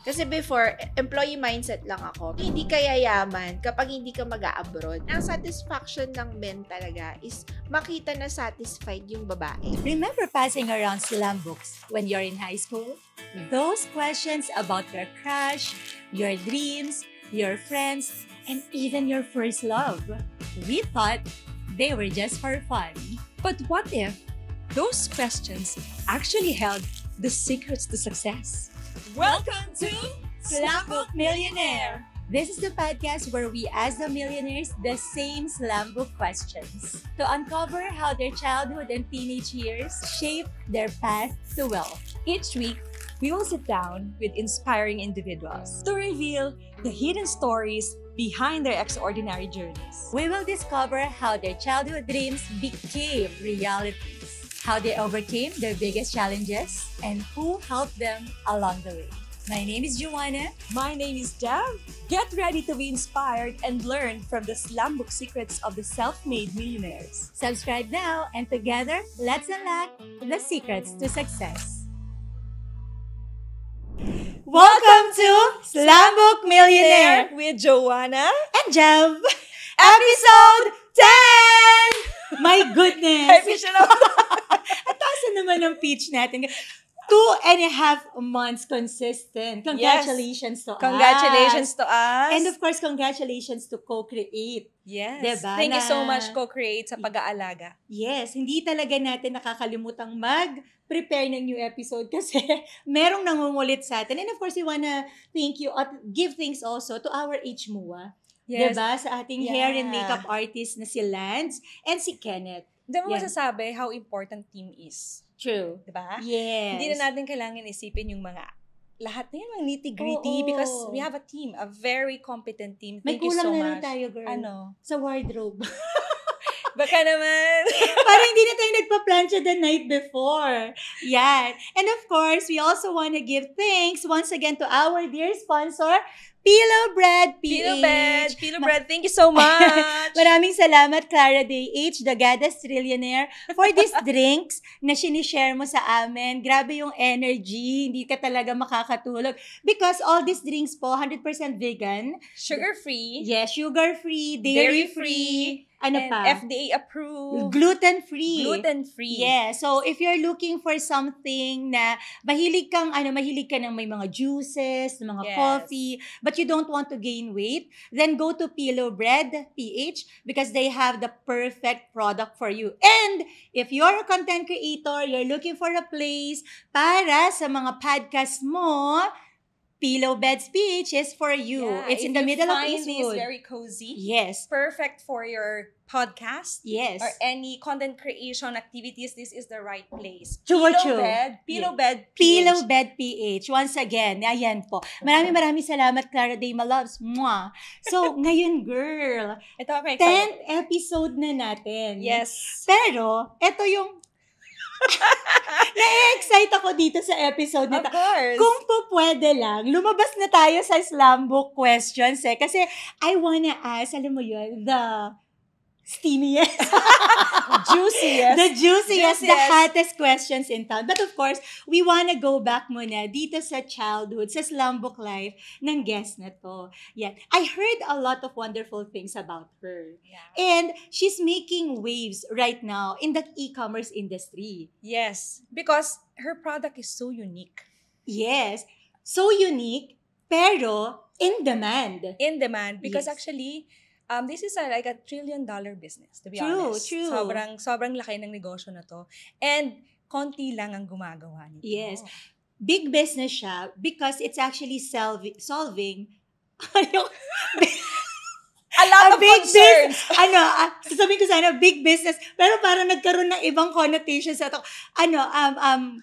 Kasi before, employee mindset lang ako. Hindi ka yayaman kapag hindi ka mag-a-abroad. Ang satisfaction ng men talaga is makita na satisfied yung babae. Remember passing around slam books when you're in high school? Those questions about your crush, your dreams, your friends, and even your first love. We thought they were just for fun. But what if those questions actually held the secrets to success? Welcome to Slam Book Millionaire! This is the podcast where we ask the millionaires the same slam book questions to uncover how their childhood and teenage years shape their path to wealth. Each week, we will sit down with inspiring individuals to reveal the hidden stories behind their extraordinary journeys. We will discover how their childhood dreams became realities, how they overcame their biggest challenges, and who helped them along the way. My name is Joanna. My name is Dev. Get ready to be inspired and learn from the slam book secrets of the self-made millionaires. Subscribe now, and together, let's unlock the secrets to success. Welcome to Slam Book Millionaire with Joanna and Jev. Episode 10! My goodness! At taas naman ang pitch natin. 2.5 months consistent. Congratulations to us. Congratulations to us. And of course, congratulations to Co-Create. Yes. Diba? Thank you so much, Co-Create, sa pag-aalaga. Yes. Hindi talaga natin nakakalimutang mag-prepare ng new episode kasi merong nangungulit sa atin. And of course, we wanna thank you at give thanks also to our HMUA. Yes. Diba? Sa ating hair and makeup artist na si Lance and si Kenneth. Hindi mo masasabi how important team is. True. Diba? Yes. Hindi na natin kailangan isipin yung mga lahat na yun, mga nitty-gritty because we have a team, a very competent team. May Thank you so kulang much. na lang tayo, girl. Ano? Sa wardrobe. Baka naman. Parang hindi na tayo nagpa-plancha the night before. Yan. And of course, we also want to give thanks once again to our dear sponsor, Pillow Bread PH. Pillow Bread, thank you so much. Maraming salamat, Clara Day H, the Goddess Trillionaire, for these drinks na sinishare mo sa amin. Grabe yung energy. Hindi ka talaga makakatulog. Because all these drinks po, 100% vegan. Sugar-free. Yes, sugar-free, dairy-free. Ano and pa? FDA approved. Gluten-free. Gluten-free. Yeah. So, if you're looking for something na mahilig ka ng may mga juices, mga coffee, but you don't want to gain weight, then go to Pillow Bread PH because they have the perfect product for you. And if you're a content creator, you're looking for a place para sa mga podcast mo, Pillow Beds PH is for you. Yeah, it's in the middle of Eastwood. It's very cozy. Yes. Perfect for your podcast. Yes. Or any content creation activities. This is the right place. Pillow Bed PH. Pillow Bed PH. Once again, ayan po. Maraming salamat, Clara Day, my loves. Mwah. So, ngayon, girl, Ito, okay, 10th episode na natin. Yes. Pero, ito yung na-excite ako dito sa episode na Of course. Kung po pwede lang, lumabas na tayo sa slam book questions kasi I wanna ask, alam mo yun, the steamiest, Juiciest. the hottest questions in town. But of course, we wanna go back muna dito sa childhood, sa slam book life ng guest na to. Yan. I heard a lot of wonderful things about her. Yeah. And she's making waves right now in the e-commerce industry. Yes. Because her product is so unique. Yes. So unique, pero in demand. In demand. Because Yes. actually, this is like a $1 trillion business, to be True, honest. true. Sobrang laki ng negosyo na to. And konti lang ang gumagawa nito. Yes. Big business siya because it's actually solving A lot of big concerns. Sasabihin ko sana, big business, pero parang nagkaroon ng ibang connotations sa ito.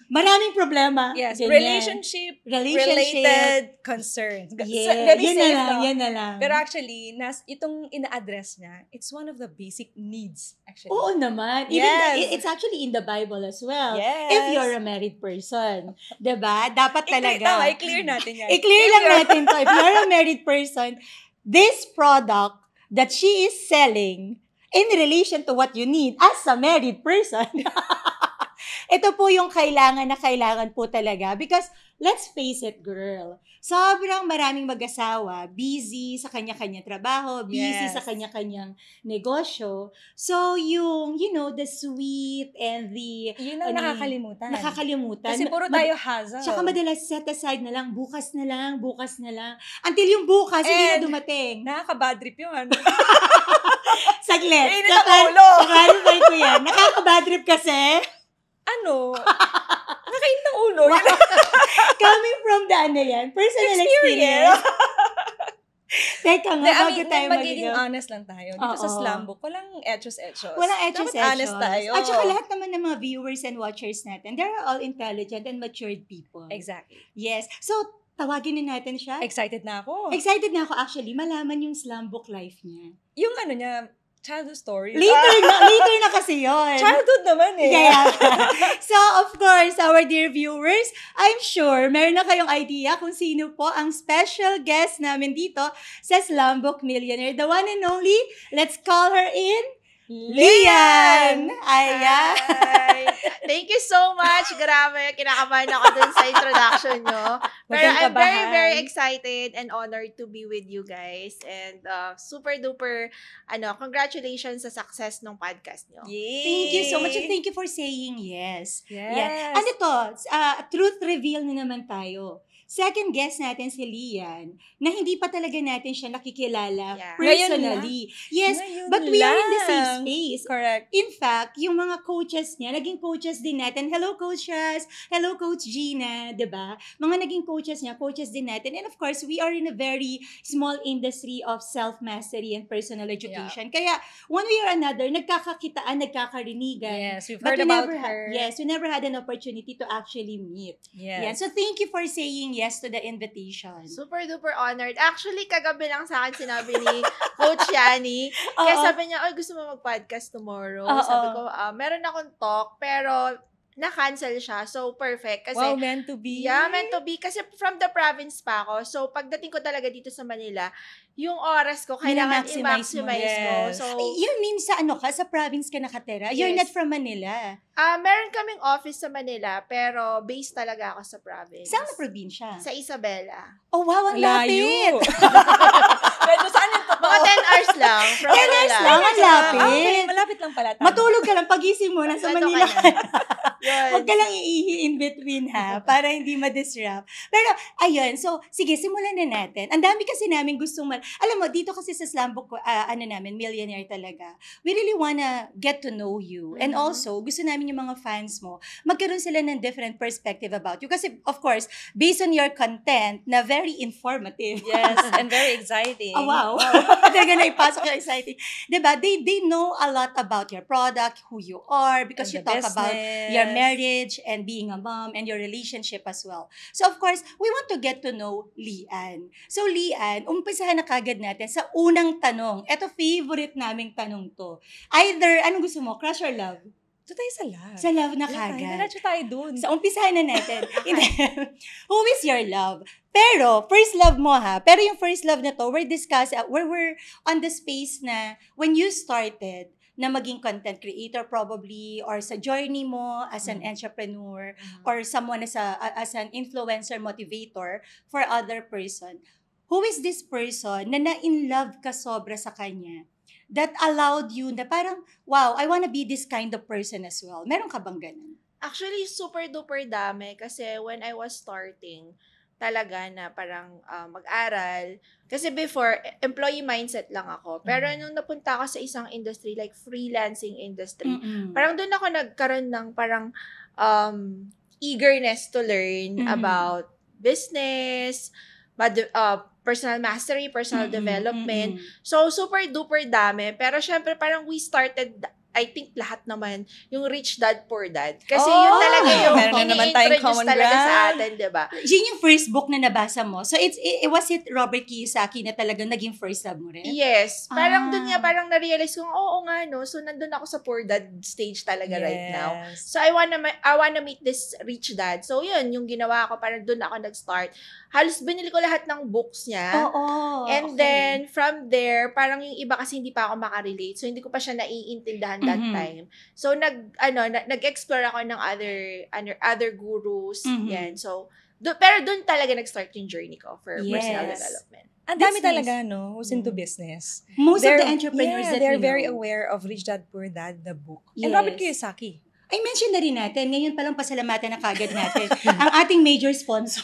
Maraming problema. Yes, Ganyan. related concerns. Yeah, yan na lang. Pero actually, itong ina-address niya, it's one of the basic needs, actually. Oo naman. Yes. It's actually in the Bible as well. Yes. If you're a married person. Diba? Dapat talaga. I-clear natin yan. I-clear lang natin to. If you're a married person, this product that she is selling in relation to what you need as a married person ito po yung kailangan na kailangan po talaga. Because, let's face it, girl. Sobrang maraming mag-asawa, busy sa kanya-kanyang trabaho, busy Yes. sa kanya-kanyang negosyo. So, yung, the sweet and the Yun ang nakakalimutan. nakakalimutan. Kasi puro tayo hustle. Tsaka madalas set aside na lang, bukas na lang. Until yung bukas, hindi na And dumating. Nakaka-bad trip yun. Saglit. Init ang ulo. Clarify ko yan. Nakaka-bad trip kasi. Ano? Nakainit ang ulo. Coming from the personal experience. Teka nga, bago tayo magiging mag-go. honest lang tayo. Dito sa Oo. Slambook, walang etchos-etchos. Walang etchos. Dapat honest tayo. At saka lahat naman ng mga viewers and watchers natin, they're all intelligent and matured people. Exactly. Yes. So, tawagin na natin siya. Excited na ako. Excited na ako actually, malaman yung Slambook life niya. Yung ano niya, childhood stories. Later na kasi yun. Childhood naman eh. Kaya, so, of course, our dear viewers, I'm sure meron na kayong idea kung sino po ang special guest namin dito sa Slambook Millionaire. The one and only, let's call her in, Lian! Ayan. Hi! Thank you so much. Grabe, kinakabahan ako dun sa introduction nyo. Pero I'm very, very excited and honored to be with you guys. And super duper, congratulations sa success ng podcast nyo. Yay! Thank you so much and thank you for saying yes. Yes. Yan. Ano to? Truth reveal na naman tayo. Second guest natin si Lian, na hindi pa talaga natin siya nakikilala personally. Yes, Ngayon but we are in the same lang. space. Correct. In fact, yung mga coaches niya, naging coaches din natin. Hello, Coach Raz. Hello, Coach Gina. Diba? Mga naging coaches niya, coaches din natin. And of course, we are in a very small industry of self-mastery and personal education. Kaya, one way or another, nagkakakitaan, nagkakarinigan. Yes, we've But heard we about never her. we never had an opportunity to actually meet. Yan. Yes. So, thank you for saying yes to the invitation. Super duper honored. Actually, kagabi lang sa akin sinabi ni Coach Yani. Kaya Oo. sabi niya, gusto mo mag-podcast tomorrow? Oo. Sabi ko, meron akong talk, pero na-cancel siya. So, perfect. Kasi, Wow, meant to be. yeah, meant to be. Kasi from the province pa ako. So, pagdating ko talaga dito sa Manila, yung oras ko, kailangan Mina-maximize mo. i-maximize ko. Yes. So, You mean sa sa province ka nakatira? You're Yes. not from Manila. meron kaming office sa Manila, pero based talaga ako sa province. Saan na probinsya? Sa Isabela. Oh, wow, ang Layo. lapit. Medyo saan yung totoo? Mga 10 hours lang. From 10 hours Manila. lang, ang lapit. Okay, malapit lang pala. Tama. Matulog ka lang, pagising mo, nasa Ano Manila ka ka. na? Yun. Huwag ka lang iihi in between ha, para hindi ma-disrupt. Pero, ayun, so, sige, simulan na natin. Ang dami kasi namin gustong, alam mo, dito kasi sa Slambook, namin, millionaire talaga, we really wanna get to know you. And Mhm. also, gusto namin yung mga fans mo, magkaroon sila ng different perspective about you. Kasi, of course, based on your content, na very informative. Yes, and very exciting. Oh, wow. Talaga na ipasok yung exciting. Diba? They know a lot about your product, who you are, because And you the talk about business. your marriage and being a mom and your relationship as well. So, of course, we want to get to know Lian. So, Lian, umpisahan na kagad natin sa unang tanong. Ito, favorite naming tanong to. Either, anong gusto mo? Crush or love? Ito tayo sa love. Sa love na Kagad. kagad. Diretso tayo dun. So, umpisahan na natin. Who is your love? Pero, first love mo ha. Pero yung first love na to, we're on the space na when you started na maging content creator probably or sa journey mo as an entrepreneur or someone as an influencer motivator for other person. Who is this person na na-in love ka sobra sa kanya that allowed you na parang, wow, I wanna be this kind of person as well. Meron ka bang ganun? Actually, super duper dami kasi when I was starting, talaga na parang mag-aral. Kasi before, employee mindset lang ako. Pero nung napunta ako sa isang industry, like freelancing industry, parang doon ako nagkaroon ng parang eagerness to learn about business, personal mastery, personal development. So, super duper dami. Pero syempre, parang we started, I think lahat naman, yung Rich Dad, Poor Dad. Kasi yun talaga yung meron na naman tayong ini-introduce common talaga sa ground. atin, diba? Yun yung first book na nabasa mo. So, was it Robert Kiyosaki na talagang naging first love mo rin? Yes. Parang dun nga, Ah. parang na-realize ko, oo nga, no? So, nandun ako sa Poor Dad stage talaga right now. Yes. So, I wanna meet this Rich Dad. So, yun, yung ginawa ko, parang dun ako nag-start. Halos binili ko lahat ng books niya. Oo. And then, from there, parang yung iba kasi hindi pa ako makarelate. So, hindi ko pa siya naiintindihan that Mhm. time. So nag-explore ako ng other gurus, Mhm. yan. So pero doon talaga nag-start yung journey ko for personal Yes. development. Ang That's dami nice. talaga, no? Who's into Mm. business. Most of the entrepreneurs that they're we very know. aware of Rich Dad Poor Dad, the book. And Yes. Robert Kiyosaki. I mentioned na rin natin, ngayon palang pasalamatan na kagad natin, ang ating major sponsor,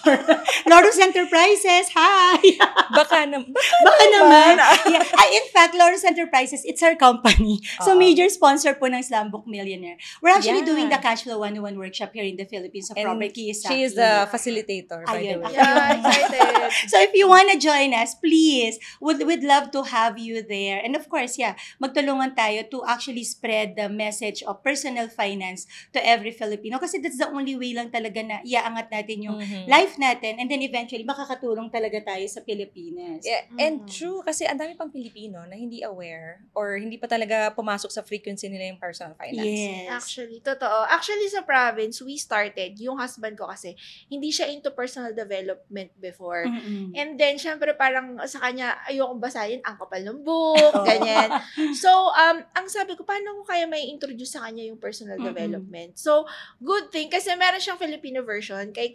Loros Enterprises. Hi! Baka Baka naman. Yeah. In fact, Loros Enterprises, it's our company. So, Oo. major sponsor po ng Slam Book Millionaire. We're actually Yeah. doing the Cashflow 101 workshop here in the Philippines of And Robert Kiyosaki. she is the facilitator, by the Ayun. way. Yeah, excited. So if you wanna join us, please, we'd love to have you there. And of course, yeah, magtulungan tayo to actually spread the message of personal finance to every Filipino. Kasi that's the only way lang talaga na iaangat natin yung Mhm. life natin, and then eventually makakatulong talaga tayo sa Pilipinas. Yeah, and Mm. true, kasi ang dami pang Pilipino na hindi aware or hindi pa talaga pumasok sa frequency nila yung personal finance. Yes. Actually, totoo. Actually, sa province, we started, yung husband ko kasi, hindi siya into personal development before. Mm-mm. And then, syempre, parang sa kanya, ayokong basahin, ang kapal ng book, ganyan. So, ang sabi ko, paano ko kaya may introduce sa kanya yung personal Mm-mm. development? So, good thing, kasi meron siyang Filipino version kay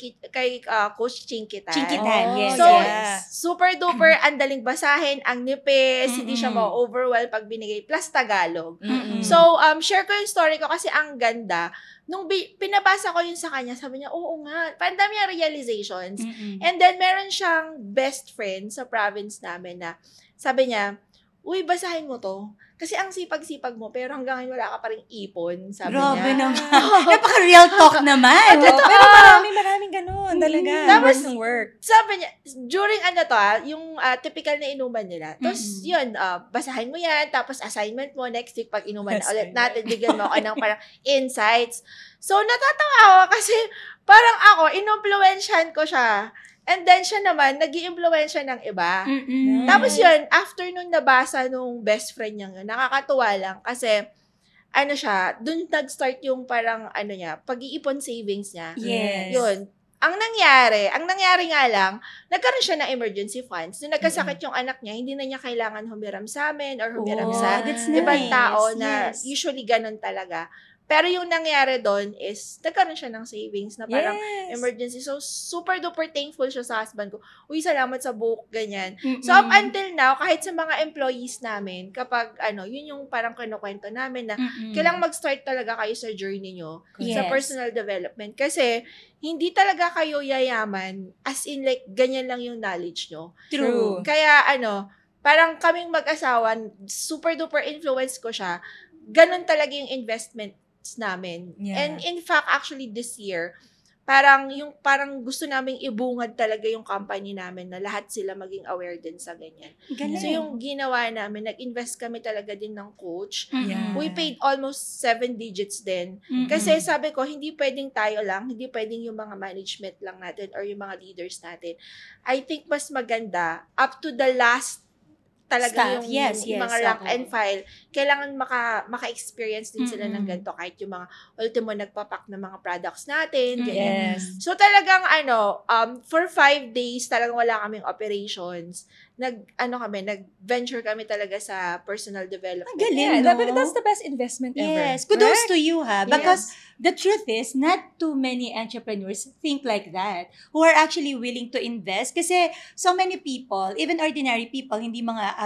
Coach Chinkitan. Chinkitan, yes. So, yes. super duper, ang daling basahin, ang nipis, hindi siya Mm-mm. ma-overwhelm pag binigay, plus Tagalog. Mm-mm. So, share ko yung story ko kasi ang ganda. Nung pinabasa ko yun sa kanya, sabi niya, oo nga, pandami yung realizations. Mm-mm. And then, meron siyang best friend sa province namin na sabi niya, uy, basahin mo to. Kasi ang sipag-sipag mo, pero hanggang ngayon wala ka pa rin ipon, sabi Grabe niya. naman. Napaka-real talk naman. Oo, pero maraming ganun talaga. Tapos, Work ng work. Sabi niya, during yung typical na inuman nila. Tapos, yun, basahin mo yan, tapos assignment mo, next week, pag inuman na ulit natin, bigyan mo ako ng parang insights. So, natatawa ako kasi parang ako, inumpluwensyahan ko siya. And then, siya naman, nag-i-impluwensya ng iba. Mm-mm. Tapos yun, after nung nabasa nung best friend niya, nakakatuwa lang kasi, dun nag-start yung parang, pag-iipon savings niya. Yes. Yun. Ang nangyari nga lang, nagkaroon siya ng emergency funds. Nung nagkasakit yung anak niya, hindi na niya kailangan humiram sa amin or humiram Oh, sa that's ibang nice. tao na Yes. usually ganun talaga. Pero yung nangyari doon is, nagkaroon siya ng savings na parang emergency. So, super duper thankful siya sa husband ko. Uy, salamat sa book, ganyan. Mm-mm. So, up until now, kahit sa mga employees namin, kapag, yun yung parang kinukwento namin na, Mm-mm. kailangang mag-start talaga kayo sa journey nyo sa Yes. personal development. Kasi, hindi talaga kayo yayaman, as in like, ganyan lang yung knowledge nyo. True. Kaya, parang kaming mag-asawa, super duper influence ko siya, ganun talaga yung investment namin. Yeah. And in fact, actually this year, parang gusto naming ibungad talaga yung company namin na lahat sila maging aware din sa ganyan. Galing. So yung ginawa namin, nag-invest kami talaga din ng coach. Mm-mm. Yeah. We paid almost 7 digits din. Mm-mm. Kasi sabi ko, hindi pwedeng tayo lang, hindi pwedeng yung mga management lang natin or yung mga leaders natin. I think mas maganda, up to the last talaga Staff. yung Yes, mga yes, rank oo. and file, kailangan maka-experience din sila ng Mm-mm. ganito kahit yung mga ultimo nagpapak ng mga products natin, ganyan. Yes. So talagang for 5 days talagang wala kaming operations. Nag-venture kami talaga sa personal development. Ang galing, Yeah, no? that's the best investment ever. Yes, kudos Right? to you, ha? Because the truth is, not too many entrepreneurs think like that, who are actually willing to invest. Kasi so many people, even ordinary people, hindi mga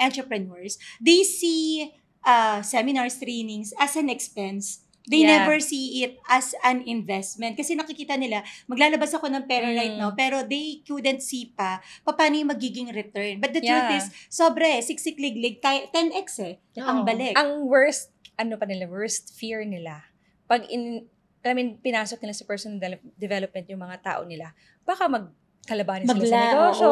entrepreneurs, they see seminars, trainings as an expense. They Yeah. never see it as an investment. Kasi nakikita nila, maglalabas ako ng pera right now, pero they couldn't see paano yung magiging return. But the truth Yeah. is, siksikliglig, 10x ang balik. Ang worst fear nila. Pag pinasok nila sa personal development yung mga tao nila, baka magkalabanin sila sa negosyo,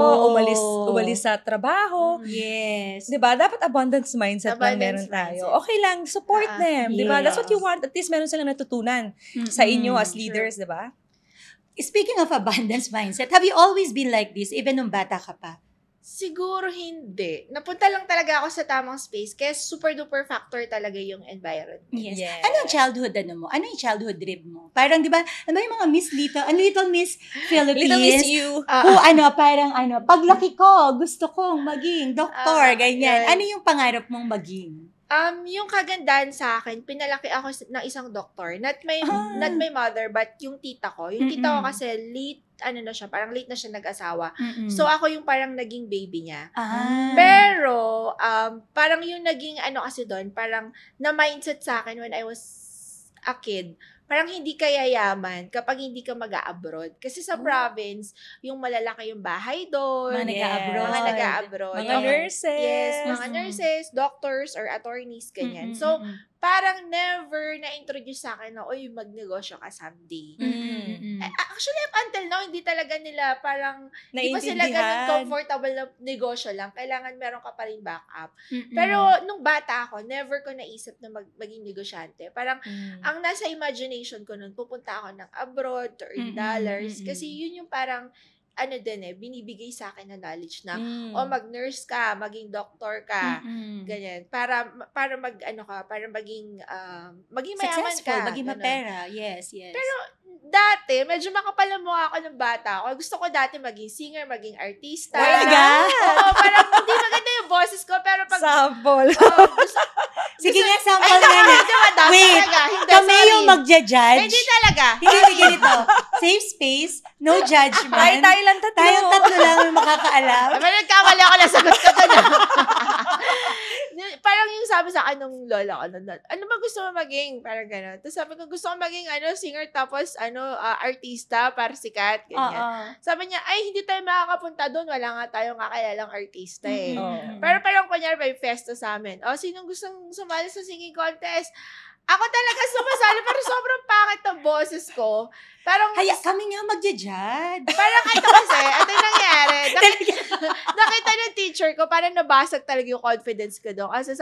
umalis sa trabaho. Yes. Diba? Dapat abundance mindset lang Abundance meron tayo. mindset. Okay lang, support them. Diba? yes. That's what you want. At least meron silang natutunan sa inyo as leaders, diba? Speaking of abundance mindset, have you always been like this, even nung bata ka pa? Siguro hindi. Napunta lang talaga ako sa tamang space kaya super duper factor talaga yung environment. Yes. Yes. Ano yung childhood mo? Ano yung childhood dream mo? Parang, di ba, yung mga Miss Little Miss Philippines? Little Miss You. Paglaki ko, gusto kong maging doktor, ganyan. Yan. Ano yung pangarap mong maging? Yung kagandahan sa akin, pinalaki ako ng isang doktor. Not my mother, but yung tita ko. Yung tita ko kasi parang late na siya nag-asawa. So, ako yung parang naging baby niya. Pero, parang yung naging kasi doon, parang na-mindset sa akin when I was a kid, parang hindi ka yayaman kapag hindi ka mag-a-abroad. Kasi sa province, yung malalaki yung bahay doon. Mga nag-a-abroad. Mga nag-a-abroad. Mga nurses. Yes, mga nurses, doctors, or attorneys, ganyan. So, parang never na-introduce sa akin na, uy, magnegosyo ka someday. Actually, up until now, hindi talaga nila parang, hindi pa sila ganun comfortable na negosyo lang. Kailangan meron ka pa rin backup. Pero, nung bata ako, never ko naisip na maging negosyante. Parang, ang nasa imagination ko nun, pupunta ako ng abroad to earn dollars. Kasi yun yung parang, binibigay sa akin na knowledge na, mag-nurse ka, maging doctor ka, ganyan. Para maging mayaman Successful, ka. maging mapera. Yes. Pero, dati, medyo makapal ang mukha ako ng bata ako. Gusto ko dati maging singer, maging artista. Oo, parang hindi maganda yung boses ko, pero pag... Sample. Sige nga, sample nga na. Wait, kami yung magja-judge. Hindi talaga. Hindi ganito. Safe space, no judgment. Tayo lang tatlo. Tayong tatlo lang yung makakaalam. Nagkamali ako na sagot ko doon. Parang yung sabi sa akin nung lola ko, ano ba gusto mo maging? Parang gano'n. Tapos sabi ko, gusto ko maging singer, tapos artista para sikat. Ganyan. Sabi niya, ay, hindi tayo makakapunta doon. Wala nga tayong kakayalang artista eh. Pero parang kunyari may festa sa amin. Sinong gustong sumali sa singing contest? Ako talaga sumasali, pero sobrang pangit ng boses ko. Parang, Kami nga magja-judge. parang ito yung nangyari. Nakita ng teacher ko, parang nabasag talaga yung confidence ko doon. Kasi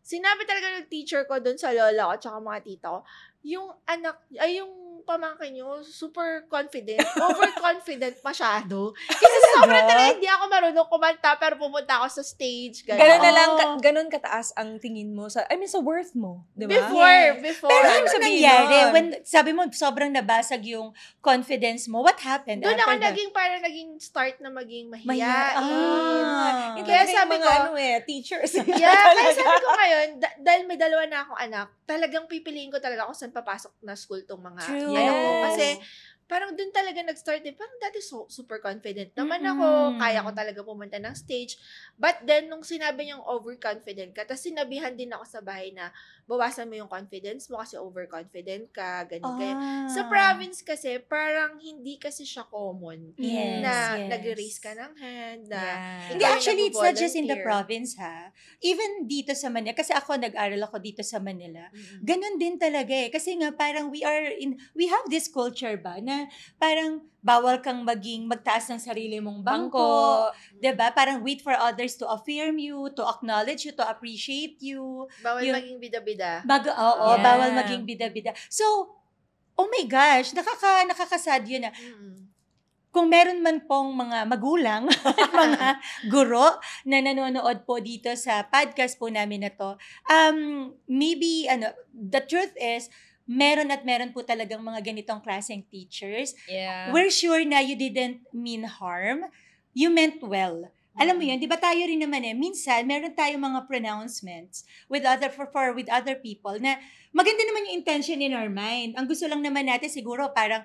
sinabi talaga ng teacher ko doon sa lola ko, tsaka mga tita ko, yung yung pamangkin nyo, super confident, overconfident masyado. Kasi sobrang talaga hindi ako marunong kumanta, pero pumunta ako sa stage. Ganun kataas ang tingin mo sa worth mo, di ba? Before. Pero ano sabihin nangyari? nun? When sabi mo, sobrang nabasag yung confidence mo, what happened? Doon ako after that? naging start na maging mahiyain. Yung Kaya talaga sabi yung mga ko, teachers. kaya sabi ko ngayon, dahil may dalawa na akong anak, talagang pipiliin ko talaga kung saan papasok na school tong mga True. anak ko. Yes. Kasi, parang dun talaga nag-start parang dati super confident naman ako, kaya ko talaga pumunta ng stage. But then, nung sinabi niyang overconfident ka, tapos sinabihan din ako sa bahay na, bawasan mo yung confidence mo kasi overconfident ka, ganyan. Sa province kasi, parang hindi kasi siya common na nag-raise ka ng hand, na Hindi, actually, it's not just in the nagvo-volunteer. province, ha? Even dito sa Manila, kasi nag-aral ako dito sa Manila, ganun din talaga eh. Kasi nga, parang we have this culture ba, na parang bawal kang magtaas ng sarili mong bangko, 'di ba? Parang wait for others to affirm you, to acknowledge you, to appreciate you. Bawal Yung- maging bida-bida. Bawal maging bida-bida. So, oh my gosh, nakakasad yun na kung meron man pong mga magulang at mga guro na nanonood po dito sa podcast po namin na to, maybe, the truth is, meron po talagang mga ganitong klaseng teachers. Yeah. We're sure na you didn't mean harm. You meant well. Alam mo yun, di ba tayo rin naman minsan meron tayong mga pronouncements with other people na maganda naman yung intention in our mind. Ang gusto lang naman natin siguro parang,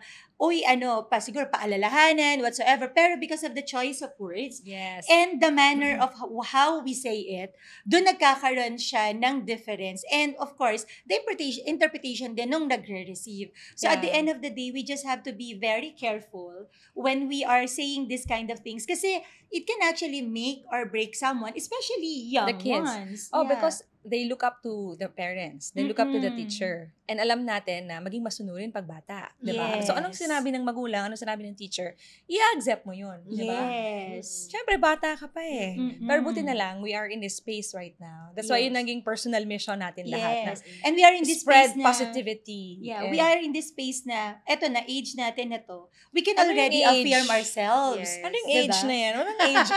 siguro paalalahanan, whatsoever. Pero because of the choice of words, Yes. and the manner of how we say it, doon nagkakaroon siya ng difference. And of course, the interpretation din nung nagre-receive. So at the Yeah. end of the day, we just have to be very careful when we are saying this kind of things. Kasi it can actually make or break someone, especially young The kids. ones. Oh, Yeah. because they look up to the parents. They look up to the teacher. And alam natin na maging masunurin pag bata. Diba? So, anong Yes. sinabi ng magulang, anong sinabi ng teacher, i-accept mo yun. Diba? Yes. Siyempre, bata ka pa eh. Mm-mm. Pero buti na lang, we are in this space right now. That's why yun Yes. naging personal mission natin lahat. Yes. And we are in Na this spread space na, positivity. Yeah, And we are in this space na, eto na, age natin na to. We can Ano yung already age? affirm ourselves. Yes. Anong Diba? age na yan? Anong age?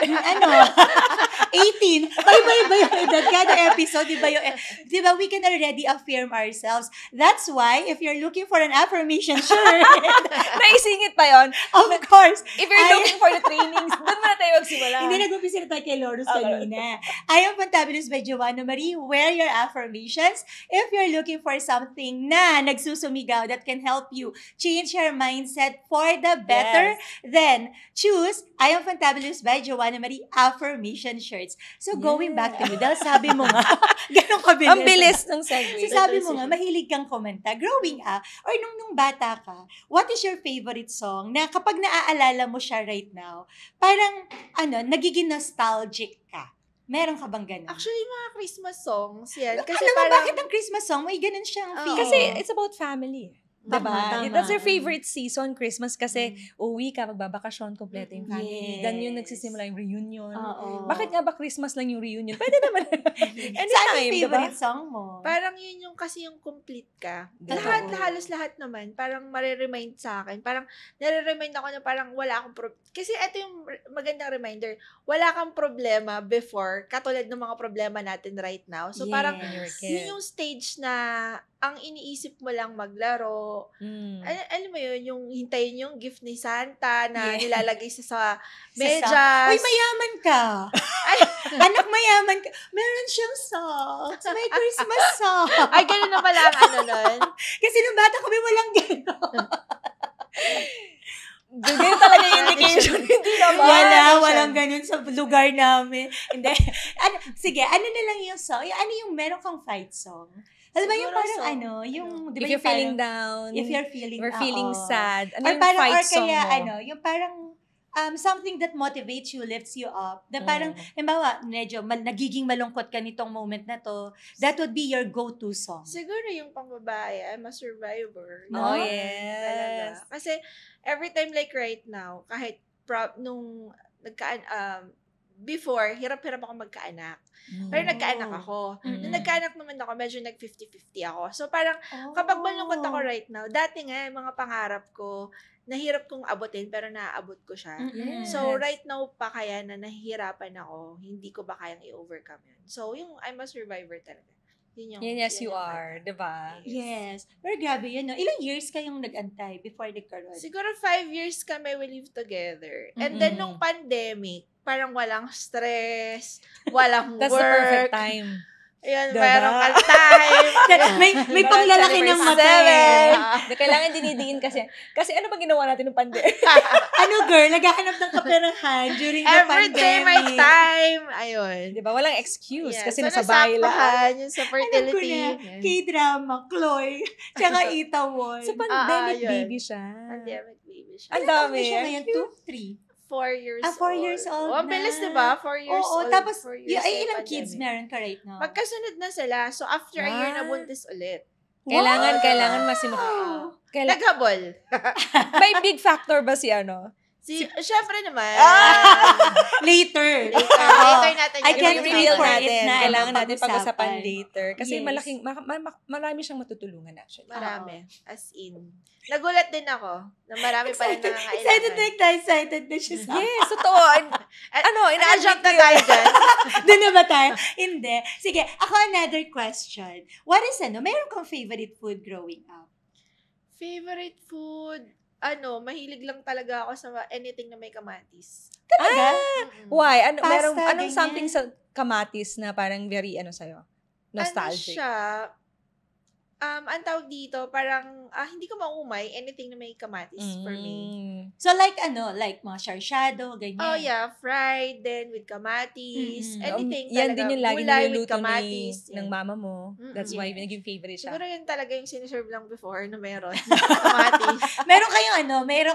18. Bye-bye yung edad. Kada episode, di di ba, di ba, we can already affirm ourselves. That's why, if you're looking for an affirmation shirt, Naisingit pa yon. of course, If you're looking for the trainings, doon muna tayo magsimula. hindi nag-umpisa na tayo kay Lourdes Okay. kanina. I am Fantabulous by Joanna Marie. Wear your affirmations. If you're looking for something na nagsusumigaw that can help you change your mindset for the better, then choose I am Fantabulous by Joanna Marie affirmation shirts. So going back to you, dahil sabi mo nga, ganun kabilis. Ang bilis ng segue. So sabi mo nga, mahilig kang kumanta. Growing up, or nung bata ka, what is your favorite song na kapag naaalala mo siya right now, parang, nagiging nostalgic ka? Meron ka bang ganun? Actually, mga Christmas songs yan. Kasi Alam mo, parang, bakit ang Christmas song, may ganun siyang Oo. feel. Kasi it's about family. Tama, Diba? tama. That's our favorite season, Christmas, kasi uwi ka, magbabakasyon, kompleto yung family. Yes. Then yung nagsisimula yung reunion. Oo. Bakit nga ba Christmas lang yung reunion? Pwede naman. Saan yung Anytime, favorite diba? song mo? parang yun yung kasi yung complete ka. Totoo. Halos lahat naman, parang mariremind sa akin. Parang nare-remind ako na parang wala akong kasi ito yung magandang reminder, wala kang problema before, katulad ng mga problema natin right now. So parang, When you were a kid. yun yung stage na ang iniisip mo lang maglaro. Mm. Alam mo yun, yung hintayin yung gift ni Santa na Yeah. nilalagay sa Sa medyas. Uy, mayaman ka. Ay, Anak, mayaman ka. Meron siyang socks. May Christmas socks. ay, ganun na pala ang ano nun. Kasi nung bata kami, walang gano'n. Ganyan talaga yung indication. Hindi naman. Walang ganun sa lugar namin. Hindi. Sige, ano na lang yung song? Ano yung meron kang fight song? Alam mo yung Siguro parang song. yung, di If ba you're yung feeling parang, down, if you're feeling, or feeling oo. sad, ano Or yung parang, fight or song kaya, mo? yung parang, something that motivates you, lifts you up. Na parang, halimbawa, medyo nagiging malungkot ka nitong moment na to, that would be your go-to song. Siguro yung pangbabae, I'm a survivor. Oh, No? yes. Talaga. Kasi every time like right now, kahit nung before, hirap-hirap ako magkaanak. Pero nagkaanak ako. Mm-mm. Nung nagkaanak naman ako, medyo nag 50-50 ako. So parang, kapag malungkot ako right now, dati nga, mga pangarap ko, nahirap kong abutin, pero naaabot ko siya. Mm-mm. Yes. So, right now pa kaya na nahihirapan ako, hindi ko ba kayang i-overcome yun. So, yung I'm a survivor talaga. Yun yung, Yes, yun you yung are, ano. diba? Yes. Pero grabe yun, no? Ilang years kayong nag-antay before nagkaroon? Siguro 5 years kami we live together. And then, nung pandemic, parang walang stress, walang That's work. the perfect time. Ayan, Diba? mayroong kang time. may panglalaki ng mata. 24/7. Kailangan dinidiin kasi. Kasi ano ba ginawa natin ng pandemic? Ano girl, naghahanap ng kaperahan during the Every pandemic. day, my time. Ayun. Diba? Walang excuse. Yeah, Kasi so nasa bahay lang. nasaktuhan, yung sa Alam ko fertility. na, Yan. K-drama, Chloe, tsaka Itawon. So, pandemic yun. baby siya. Pandemic baby siya. Ang Ano dami. siya ngayon? 2, 3? 4 years 4 years old Oh, ang na. bilis, diba? 4 years Oo, old. tapos, 4 years ay, ilang old kids pandemic. meron ka right now? Magkasunod na sila. So, after a year, Wow. nabuntis ulit. Kailangan masimula. Oo. Kailangan, Naghabol. may big factor ba si ano? Syempre naman. Later. Later natin I yun. can't I-reveal wait for natin. it na Kailangan natin mapag-usapan. pag-usapan later. Kasi Yes. marami siyang matutulungan actually. Marami. As in. Nagulat din ako na marami pa rin Excited nangangailangan. excited na siya sa Yes, totoo. Ina-jump na tayo dyan. Doon na ba tayo? Hindi. Sige, ako another question. What is, mayroon kang favorite food growing up? Favorite food? Mahilig lang talaga ako sa anything na may kamatis. Talaga? Mm-mm. Why? Pasta, Anong ganyan. something sa kamatis na parang very sa'yo? Nostalgic. Ano siya? Ang tawag dito, parang, hindi ko maumay anything na may kamatis for me. So like mga sarsyado, ganyan. Oh yeah, fried then with kamatis. Mm-mm. Anything Yan talaga. din yung lagi Gulay with niluluto kamatis. ng Yan. mama mo. That's why Yes. naging favorite siya. Siguro yun talaga yung siniserve lang before na meron. kamatis. Meron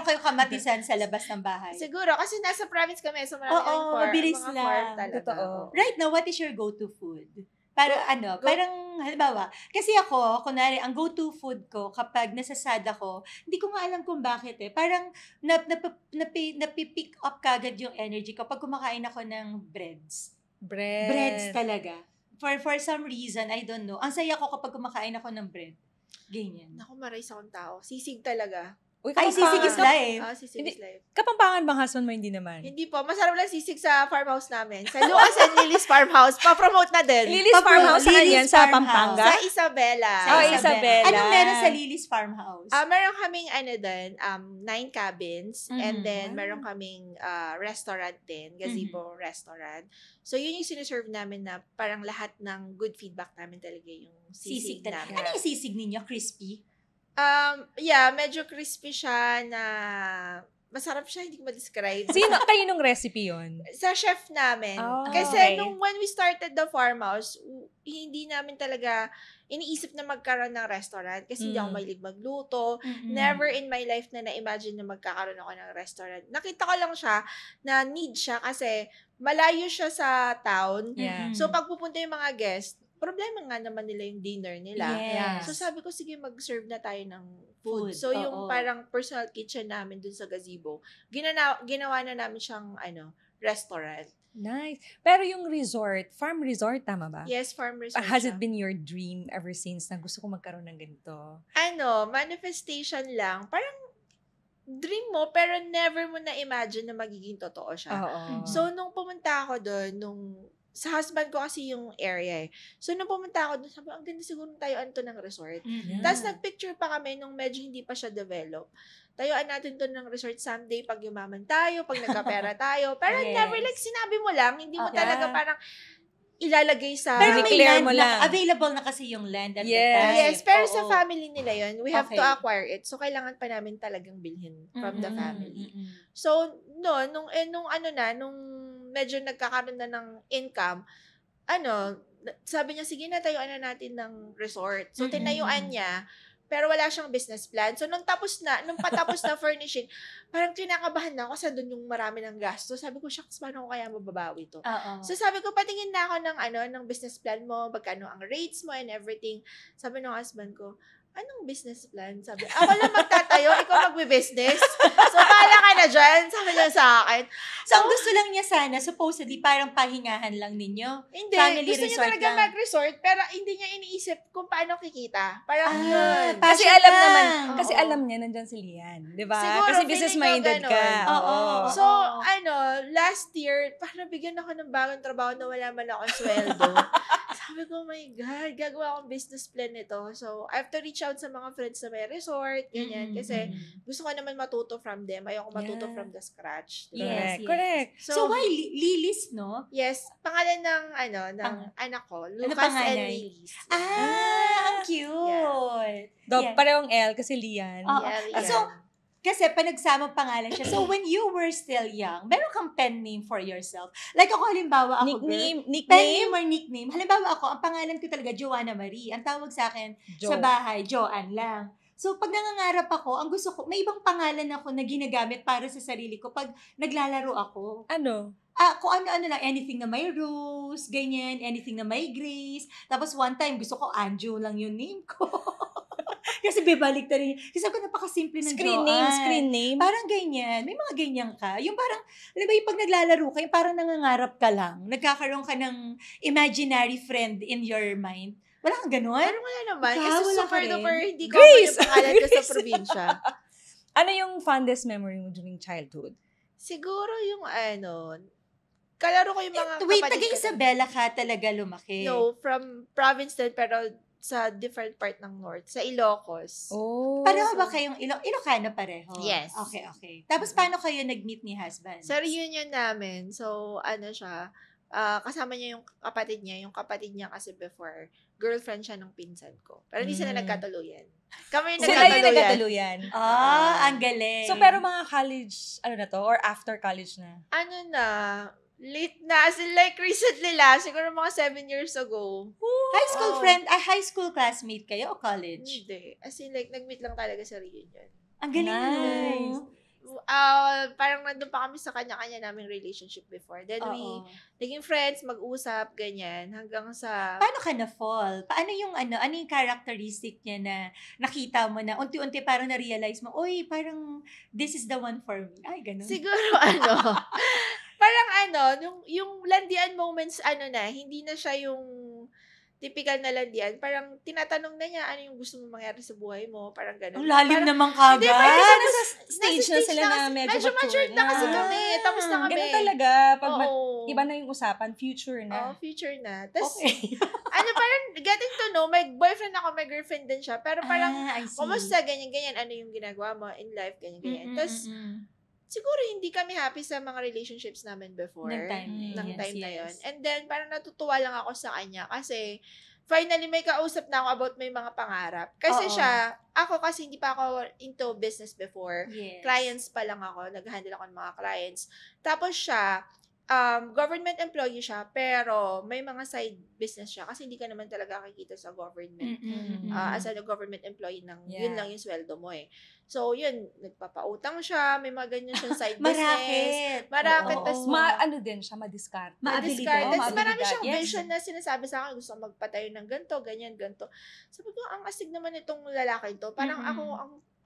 kayong kamatisan sa labas ng bahay. Siguro, kasi nasa province kami, so marami Oo, kaming farm. mabilis mga lang. farm talaga. Totoo. Right now, what is your go-to food? Para parang, halimbawa, kasi ako, kunwari, ang go-to food ko, kapag nasasad ako, hindi ko nga alam kung bakit Parang, napipick up kagad yung energy ko pag kumakain ako ng breads. Breads talaga. For some reason, I don't know. Ang saya ko kapag kumakain ako ng bread. Ganyan. Naku, maray sa akong tao. Sisig talaga. Uy, Ay, sisig is life. Sisig is life. Kapampangan bang husband mo? Hindi naman. Hindi po. Masarap lang sisig sa farmhouse namin. Sa Lucas and Lily's Farmhouse. Pa-promote na din. Lily's Farmhouse, saan yan? Sa Pampanga? Sa Isabela. Isabela. Anong meron sa Lily's Farmhouse? Meron kaming 9 cabins. And Mhm. then, meron kaming restaurant din. Gazebo restaurant. So, yun yung siniserve namin na parang lahat ng good feedback namin talaga yung sisig Sisig namin. Ano yung sisig ninyo? Crispy? Medyo crispy siya na masarap siya, hindi ko ma-describe. Kayo nung recipe yun? Sa chef namin. Oh, Kasi okay. when we started the farmhouse, hindi namin talaga iniisip na magkaroon ng restaurant kasi hindi ako mahilig magluto. Never in my life na na-imagine na magkakaroon ako ng restaurant. Nakita ko lang siya na need siya kasi malayo siya sa town. Yeah. So, pag pupunta yung mga guest, problema nga naman nila yung dinner nila. Yes. So, sabi ko, sige, mag-serve na tayo ng food. Food, So, yung oo. parang personal kitchen namin dun sa gazebo, ginawa na namin siyang, restaurant. Nice. Pero yung resort, farm resort, tama ba? Yes, farm resort Has siya. it been your dream ever since na gusto ko magkaroon ng ganito? Manifestation lang. Parang dream mo, pero never mo na-imagine na magiging totoo siya. Oo. So, nung pumunta ako doon, sa husband ko kasi yung area eh. So, nung pumunta ako doon, sabi, ang ganda siguro tayo to ng resort. Mhm. Tapos, nagpicture pa kami nung medyo hindi pa siya develop. Tayuan natin to ng resort someday pag yumaman tayo, pag nagkapera tayo. Pero Yes. never like sinabi mo lang, hindi mo Okay. talaga parang ilalagay sa... Pero may Declare land mo na, lang. available na kasi yung land at the Yes. time. Yes, pero sa Oo. family nila yun, we have to Okay. acquire it. So, kailangan pa namin talagang bilhin from the Mhm. family. Mhm. So, nung medyo nagkakaroon na ng income, sabi niya, sige na, tayuan na natin ng resort. So, Mm-mm. tinayuan niya, pero wala siyang business plan. So, nung patapos na furnishing, parang kinakabahan na ako sa doon yung marami ng gasto. Sabi ko, shucks, paano ko kaya mababawi to? Oo. So, sabi ko, patingin na ako ng business plan mo, magkano ang rates mo and everything. Sabi ng husband ko, anong business plan? Sabi, ako lang magtatayo, ikaw magbe-business. So, paala ka na dyan, sabi niya sa akin. So, ang gusto lang niya sana, supposedly, parang pahingahan lang ninyo. Hindi, Family gusto niya resort talaga lang. mag-resort, pero hindi niya iniisip kung paano kikita. Parang yun. Kasi passion alam lang. naman, kasi Oo. alam niya nandyan si Lian, di ba? Siguro, Kasi feeling business-minded ko ka. ganun. Oo. So, last year, parang bigyan ako ng bagong trabaho na wala man akong sweldo. Sabi ko, oh my God, gagawa akong business plan nito. So, I have to reach out sa mga friends na may resort, ganyan. Mhm. Kasi, gusto ko naman matuto from them. Ayoko matuto Yeah. from the scratch. Yes, Correct. yes. Correct. So, why Lily's, no? Yes, pangalan ng anak ko, Lucas and pangalan? Lily's. Ang cute. Yeah. Parehong L kasi Lian. Oo. Yeah, So, kasi panagsamang pangalan siya. So, when you were still young, meron kang pen name for yourself. Like ako, halimbawa ako, girl. Pen Nickname? name or nickname. Halimbawa ako, ang pangalan ko talaga, Joanna Marie. Ang tawag sa akin sa Joe. bahay, Joanne lang. So, pag nangangarap ako, ang gusto ko, may ibang pangalan ako na ginagamit para sa sarili ko pag naglalaro ako. Ano? Kung ano-ano lang, anything na may Rose, ganyan, anything na may Grace. Tapos one time, gusto ko Anjo lang yung name ko. Kasi bebalik na rin. Kasi ako napakasimple ng Joanne. Screen name? Parang ganyan. May mga ganyan ka. Yung parang, alam mo yung pag naglalaro ka, yung parang nangangarap ka lang. Nagkakaroon ka ng imaginary friend in your mind. Wala kang ganon? Parang wala naman. Ikaw, Kasi wala ka super rin? duper hindi ko Grace! yung pangalan ko sa Grace! probinsya. Ano yung fondest memory mo during childhood? Siguro yung kalaro ko yung mga Wait, kapatid taga ko. Isabela ka talaga lumaki. No, from province din, pero sa different part ng north. Sa Ilocos. Oh. Pareho ba kayong Ilocano pareho? Yes. Okay. Tapos paano kayo nag-meet ni husband? Sa reunion namin, so siya, kasama niya yung kapatid niya kasi before, girlfriend siya ng pinsan ko. Pero hindi sila nagkatuluyan. Kami yung Sila yung nagkatuluyan. nagkatuluyan. Ang galing. So, pero mga college, na to? Or after college na? Late na. As in like recently lang, siguro mga 7 years ago. High school Oo. friend, high school classmate kayo o college? Hindi. As in like, nag-meet lang talaga sa reunion. Ang galing Nice. mo. Parang nandun pa kami sa kanya-kanya naming relationship before. Then we naging friends, mag-usap, ganyan, hanggang sa... Paano ka na-fall? Paano yung yung characteristic niya na nakita mo na unti-unti parang na-realize mo, uy, parang this is the one for me. Ay, ganun. Siguro parang yung landian moments, hindi na siya yung typical na landian, parang tinatanong na niya ano yung gusto mo mangyari sa buhay mo, parang gano'n. Ang lalim Parang, naman hindi, kagad. kasi Nasa stage na sila na kasi- medyo matured na kasi na. kami, tapos na kami. Ganun talaga. Pag Oo. iba na yung usapan, future na. Future na. Tapos, Okay. parang getting to know, may boyfriend ako, may girlfriend din siya, pero parang, I see. kumusta, ganyan-ganyan, ano yung ginagawa mo in life, ganyan-ganyan. Tapos, siguro hindi kami happy sa mga relationships namin before. Ng time na Ng yun. time Yes, na yes. yun. And then, parang natutuwa lang ako sa kanya kasi finally may kausap na ako about may mga pangarap. Kasi Oo. ako kasi hindi pa ako into business before. Yes. Clients pa lang ako. Nag-handle ako ng mga clients. Tapos siya, government employee siya, pero may mga side business siya kasi hindi ka naman talaga kikita sa government. As a government employee yun lang yung sweldo mo eh. So, yun, nagpapautang siya, may mga ganyan siyang side business. Marakit. Oo. Tas Ano din siya, madiskarte. ma-discard. Oo, Tapos marami maabilidad. siyang Yes. vision na sinasabi sa akin, gusto ko magpatayo ng ganito, ganyan, ganito. Sabi ko, ang astig naman itong lalaki to. Parang ako,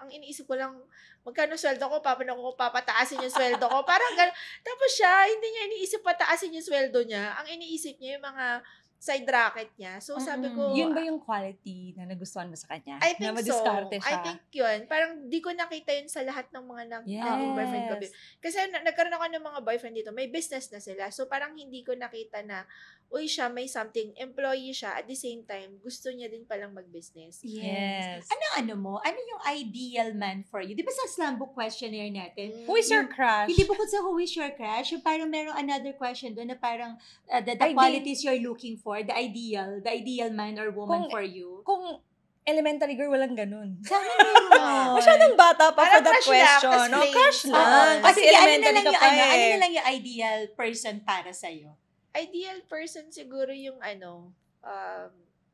ang iniisip ko lang, magkano sweldo ko, paano ko papataasin yung sweldo ko. Parang gano'n. Tapos siya, hindi niya iniisip pataasin yung sweldo niya. Ang iniisip niya yung mga side racket niya. So, sabi ko, Yun ba yung quality na nagustuhan mo sa kanya? I na think so. madiskarte siya? I think yun. Parang di ko nakita yun sa lahat ng mga naging boyfriend ko. Kasi nagkaroon ako ng mga boyfriend dito. May business na sila. So parang hindi ko nakita na, uy siya, may something. Employee siya. At the same time, gusto niya din palang mag-business. Yes. Ano mo? Ano yung ideal man for you? Di ba sa slam book questionnaire natin? Who is your crush? Hindi bukod sa who is your crush, yung parang merong another question doon na parang the qualities you're looking for, the ideal man or woman for you. Kung elementary girl, walang ganun. Sa akin meron. Masyadong bata pa for Parang that crush lang, question. tas No, plain. crush Oo. lang. Kasi Sige, elementary ka pa ano eh. na lang yung ideal person para sa'yo? Ideal person siguro yung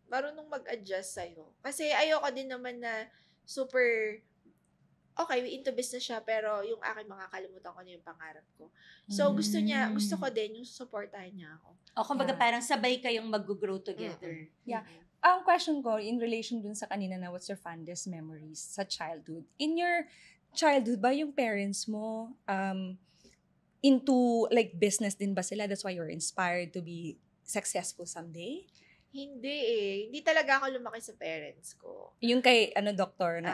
marunong mag-adjust sa'yo. Kasi ayoko din naman na super, okay, into business siya, pero yung akin makakalimutan ko na yung pangarap ko. So, gusto ko din yung susuportahan niya ako. O kumbaga parang sabay kayong mag-grow together. Yeah. Ang question ko, in relation dun sa kanina na what's your fondest memories sa childhood? In your childhood ba yung parents mo into like business din ba sila? That's why you're inspired to be successful someday? Hindi eh. Hindi talaga ako lumaki sa parents ko. Yung kay doktor na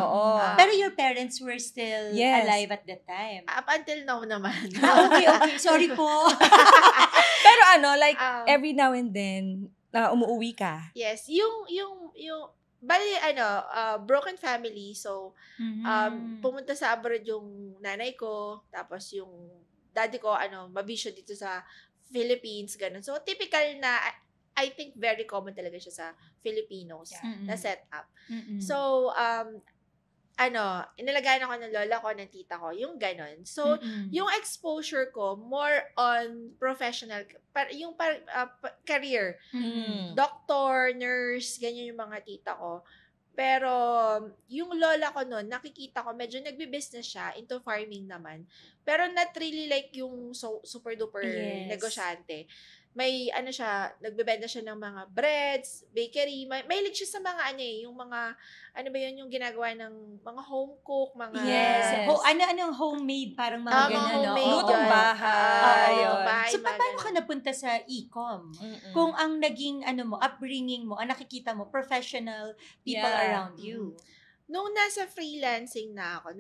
oo. Pero your parents were still Yes. alive at that time. Up until now naman. Okay. Sorry po. Pero like Every every now and then, umuwi ka. yes, yung bali broken family. So, pumunta sa abroad yung nanay ko, tapos yung daddy ko mabisyo dito sa Philippines, ganun. So, typical na I think very common talaga siya sa Filipinos na setup. So, inilagayan ako ng lola ko, ng tita ko, yung ganon. So, yung exposure ko, more on professional, yung career. Doctor, nurse, ganyan yung mga tita ko. Pero, yung lola ko noon, nakikita ko, medyo nagbi-business siya, into farming naman. Pero not really like yung super-duper negosyante. May siya, nagbebenta siya ng mga breads, bakery, mahilig siya sa mga yung mga, yung ginagawa ng mga home cook, mga... Yes. Anong homemade, parang mga ganyan, no? homemade Lutong yun. bahay. Lutong bahay, So, mga paano ganun. ka napunta sa e-com? Kung ang naging, upbringing mo, ang nakikita mo, professional people around you. Nung nasa freelancing na ako,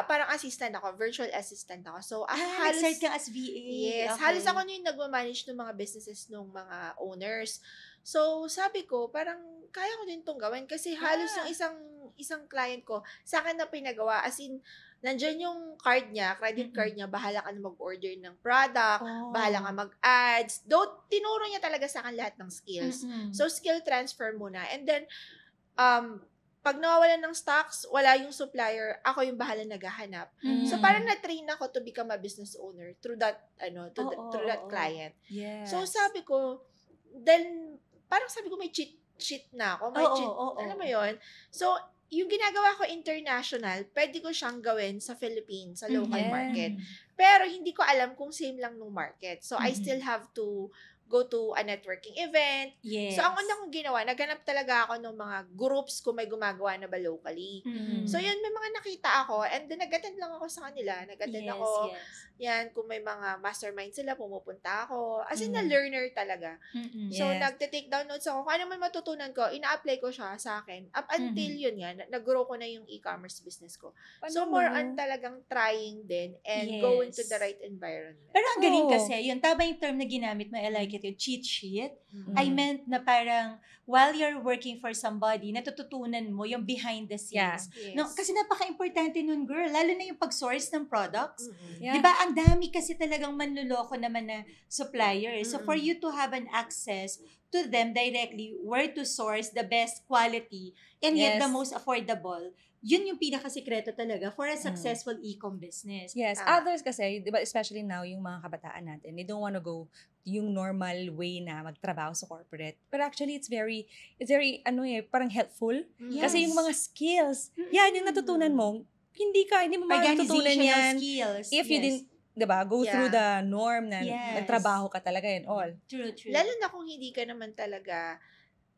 parang assistant ako, virtual assistant ako. So, halos... Nag-start kang as VA. Yes, Okay. halos ako na yung nagmamanage ng mga businesses ng mga owners. So, sabi ko, parang kaya ko din itong gawin kasi halos yung isang client ko, sa akin na pinagawa. As in, nandyan yung card niya, credit card niya, bahala ka na mag-order ng product, bahala ka mag-ads. Though, tinuro niya talaga sa akin lahat ng skills. So, skill transfer muna. And then, pag nawawalan ng stocks, wala yung supplier, ako yung bahala naghahanap. So, parang na-train ako to become a business owner through that, through that client. Yes. So, sabi ko, then, parang sabi ko may cheat na ako. May cheat, alam mo yun? So, yung ginagawa ko international, pwede ko siyang gawin sa Philippines, sa local market. Pero, hindi ko alam kung same lang nung market. So, I still have to go to a networking event. Yes. So, ang una kong ginawa, naghanap talaga ako ng mga groups kung may gumagawa na ba locally. So, yun, may mga nakita ako, and then nag-attend lang ako sa kanila. Nag-attend ako Yan, kung may mga mastermind sila, pumupunta ako. As in, na Mm. learner talaga. Mm-mm. So, Yes. nagte-take down notes ako. Kung ano man matutunan ko, ina-apply ko siya sa akin. Up until yun nga, nag-grow ko na yung e-commerce business ko. So, more on talagang trying din and going to the Yes. right environment. Pero ang galing Oo. kasi, yun, tama yung term na ginamit mo, I like it, yung cheat sheet. Mm. I meant na parang while you're working for somebody, natututunan mo yung behind the scenes. Yes. No, kasi napaka-importante nun, girl. Lalo na yung pag-source ng products. Mm-mm. Yeah. Di ba? Ang dami kasi talagang manluloko naman na suppliers. So, for Mm-mm. you to have an access to them directly, where to source the best quality and yet the Yes. most affordable, yun yung pinakasikreto talaga for a successful e-com business. Yes, Tama. others kasi, 'di ba, especially now yung mga kabataan natin, they don't wanna go yung normal way na magtrabaho sa corporate. But actually it's very parang helpful Mm. kasi yung mga skills, yan yung natutunan mo. Hindi mo matutunan Organizational yan skills. if you didn't, 'di ba, go Yeah. through the norm na Yes. nagtrabaho ka talaga and all. True. Lalo na kung hindi ka naman talaga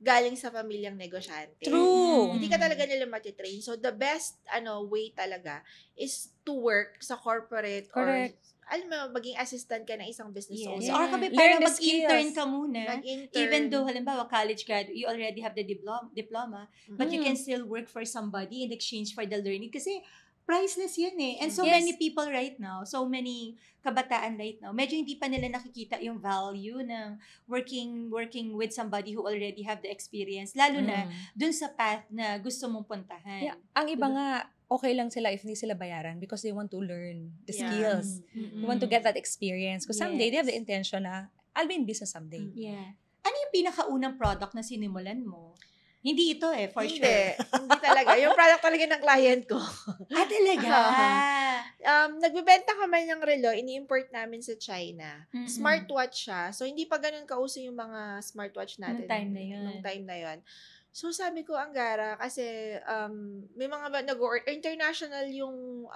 galing sa pamilyang negosyante. True. Hindi ka talaga nila matitrain. So, the best way talaga is to work sa corporate Correct. or, alam mo, maging assistant ka ng isang business Yes. owner. Or kami Learn parang the mag-intern skills. ka muna. Mag-intern. Even though, halimbawa, college grad, you already have the diploma, but you Mm. can still work for somebody in exchange for the learning. Kasi priceless yun eh. And so Yes. many people right now, so many kabataan right now, medyo hindi pa nila nakikita yung value ng working with somebody who already have the experience. Lalo na dun sa path na gusto mong puntahan. Yeah. Ang iba Diba? nga, okay lang sila if hindi sila bayaran because they want to learn the Yeah. skills. Mm-mm. They want to get that experience. Because someday, they have the Yes. intention na, I'll be in business someday. Yeah. Ano yung pinakaunang product na sinimulan mo? Hindi ito eh, for Hindi. sure. Hindi talaga. Yung product talaga ng client ko. Ah, talaga? Nagbebenta kami ng relo, ini-import namin sa China. Mm-mm. Smartwatch siya. So, hindi pa ganun kauso yung mga smartwatch natin. Nung time na yun. Nung time na yun. So, sabi ko, ang gara, kasi may mga international yung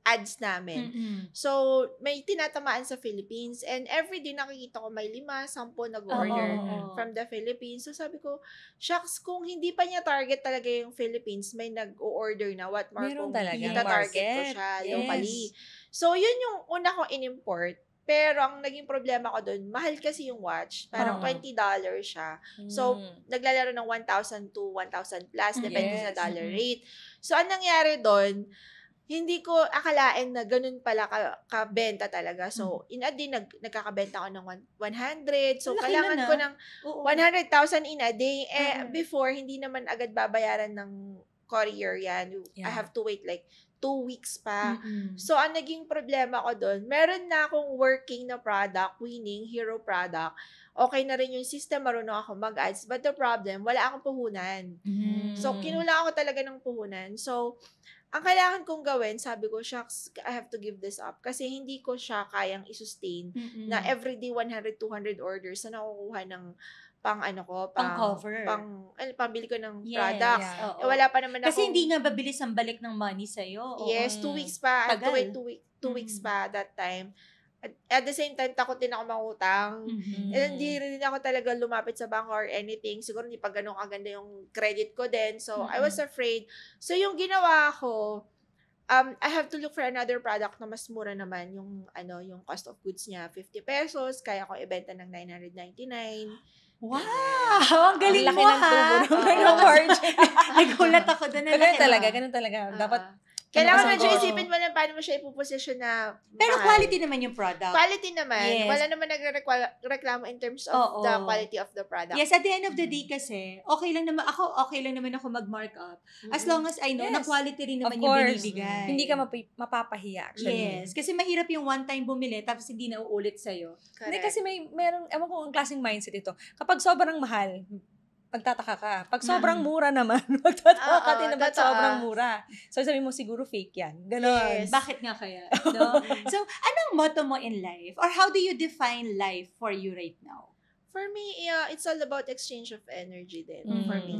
ads namin. Mm-mm. So, may tinatamaan sa Philippines. And everyday nakikita ko may 5, 10 nag-order Oo. from the Philippines. So, sabi ko, shucks, kung hindi pa niya target talaga yung Philippines, may nag-o-order na. What more Meron kung talaga ita-target ko market. siya Yes. locally. So, yun yung una kong in-import. Pero ang naging problema ko doon, mahal kasi yung watch. Parang Oo. $20 siya. So, naglalaro ng 1,000 to 1,000 plus, depende sa Yes. dollar rate. So, ang nangyari doon, hindi ko akalain na ganun pala kabenta talaga. So, in a day, nagkakabenta ko ng 100. So, Laki kailangan nun, ko ah. ng Oo. 100,000 in a day. Mm. Before, hindi naman agad babayaran ng courier yan. I Yeah. have to wait like 2 weeks pa. Mm-mm. So, ang naging problema ko doon, meron na akong working na product, winning, hero product. Okay na rin yung system, marunong ako mag-ads. But the problem, wala akong puhunan. Mm. So, kinulang ako talaga ng puhunan. So, ang kailangan kong gawin, sabi ko, shucks, I have to give this up. Kasi hindi ko siya kayang i-sustain Mm-mm. na everyday 100, 200 orders na nakukuha ng Pang-cover. pambili ko ng Yes. products. Yeah. Oo. Wala pa naman Kasi akong- hindi nga babilis ang balik ng money sa'yo. Oo. Yes, 2 weeks pa. I have to Tagal. wait 2 weeks pa that time. At the same time, takot din ako mangutang. Mhm. And hindi rin ako talaga lumapit sa bangko or anything. Siguro hindi pa ganun kaganda yung credit ko din. So, I was afraid. So, yung ginawa ko, I have to look for another product na mas mura naman. Yung cost of goods niya, 50 pesos. Kaya ko ibenta ng 999. Wow! Ang galing Ang laki mo, ng tubo ha? naman Oo. ng margin. Nagulat ako doon. Ganun talaga. Dapat, Kailangan kasi medyo oo. isipin mo lang paano mo siya ipoposisyon na Pero mahal. quality naman yung product. Quality naman. Yes. Wala naman nagreklamo in terms of Oo. the quality of the product. Yes, at the end of the day kasi, okay lang naman ako mag-mark up. As long as I know na Yes. quality rin naman Of yung course. binibigay. hindi ka mapapahiya actually. Yes, kasi mahirap yung one time bumili tapos hindi na uulit sa'yo. Hindi kasi merong, ewan ko ang klaseng mindset ito. Kapag sobrang mahal, magtataka ka. Pag sobrang mura naman, magtataka ka din na ba't totoo. sobrang mura. So sabi mo, siguro fake yan. Ganon. Yes. Bakit nga kaya? No? So, anong motto mo in life? Or how do you define life for you right now? For me, it's all about exchange of energy din. Mm. For me.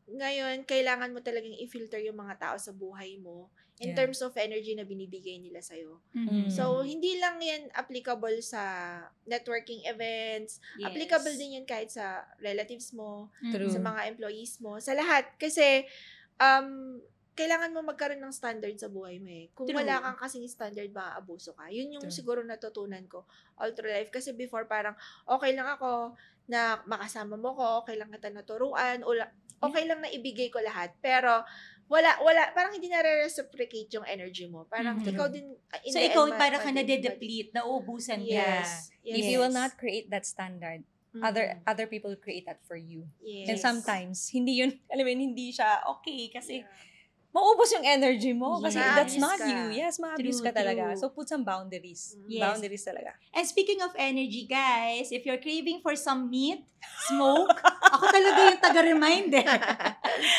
Ngayon, kailangan mo talagang i-filter yung mga tao sa buhay mo in Yeah. terms of energy na binibigay nila sa'yo. Mhm. So, hindi lang yan applicable sa networking events. Yes. Applicable din yan kahit sa relatives mo, Mhm. True. sa mga employees mo, sa lahat. Kasi, kailangan mo magkaroon ng standard sa buhay mo eh. Kung True. wala kang kasing standard, maaabuso ka. Yun yung True. siguro natutunan ko all through life. Kasi before parang, okay lang ako na makasama mo ko, okay lang kita naturuan, okay lang na ibigay ko lahat. Pero, wala, parang hindi na-reciprocate yung energy mo. Parang Mhm. ikaw din, in So, the ikaw end, parang ka nade-deplete, nauubusan ka. Yes. If you will not create that standard, Mhm. other people create that for you. Yes. And sometimes, hindi yun, alam mo yun, hindi siya okay kasi Yeah. maubos yung energy mo kasi Yes. that's not Ma-abuse ka. you. Yes, ma-abuse True, ka talaga. true. So, put some boundaries. Yes. Boundaries talaga. And speaking of energy, guys, if you're craving for some meat, smoke, ako talaga yung taga-remind eh.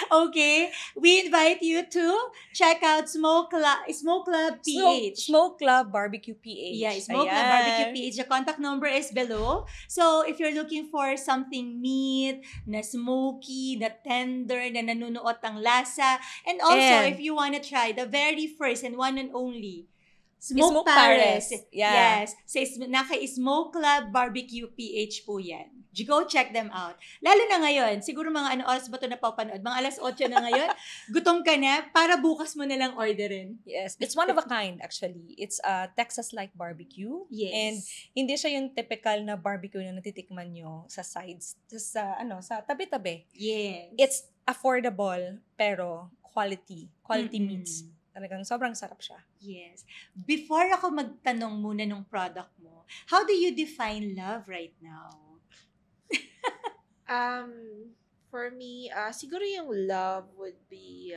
Okay? We invite you to check out Smoke Club PH. Smoke Club Barbecue PH. Yeah, Smoke Club Ayan. Barbecue PH. The contact number is below. So, if you're looking for something meat, na smoky, na tender, na nanunuot ang lasa, and also, And- if you wanna try the very first and one and only, Smoke Paris. Paris. Yeah. Yes. So, naka-Smoke Club Barbecue PH po yan. Go check them out. Lalo na ngayon, siguro mga oras ba ito napapanood? Mga alas 8 na ngayon, gutom ka na, para bukas mo na lang orderin. Yes. It's one of a kind, actually. It's a Texas-like barbecue. Yes. And hindi siya yung typical na barbecue na natitikman nyo sa sides, sa tabi-tabi. Yes. It's affordable, pero quality Mm-mm. meats. Talagang sobrang sarap siya. Yes. Before ako magtanong muna ng product mo, how do you define love right now? For me, siguro yung love would be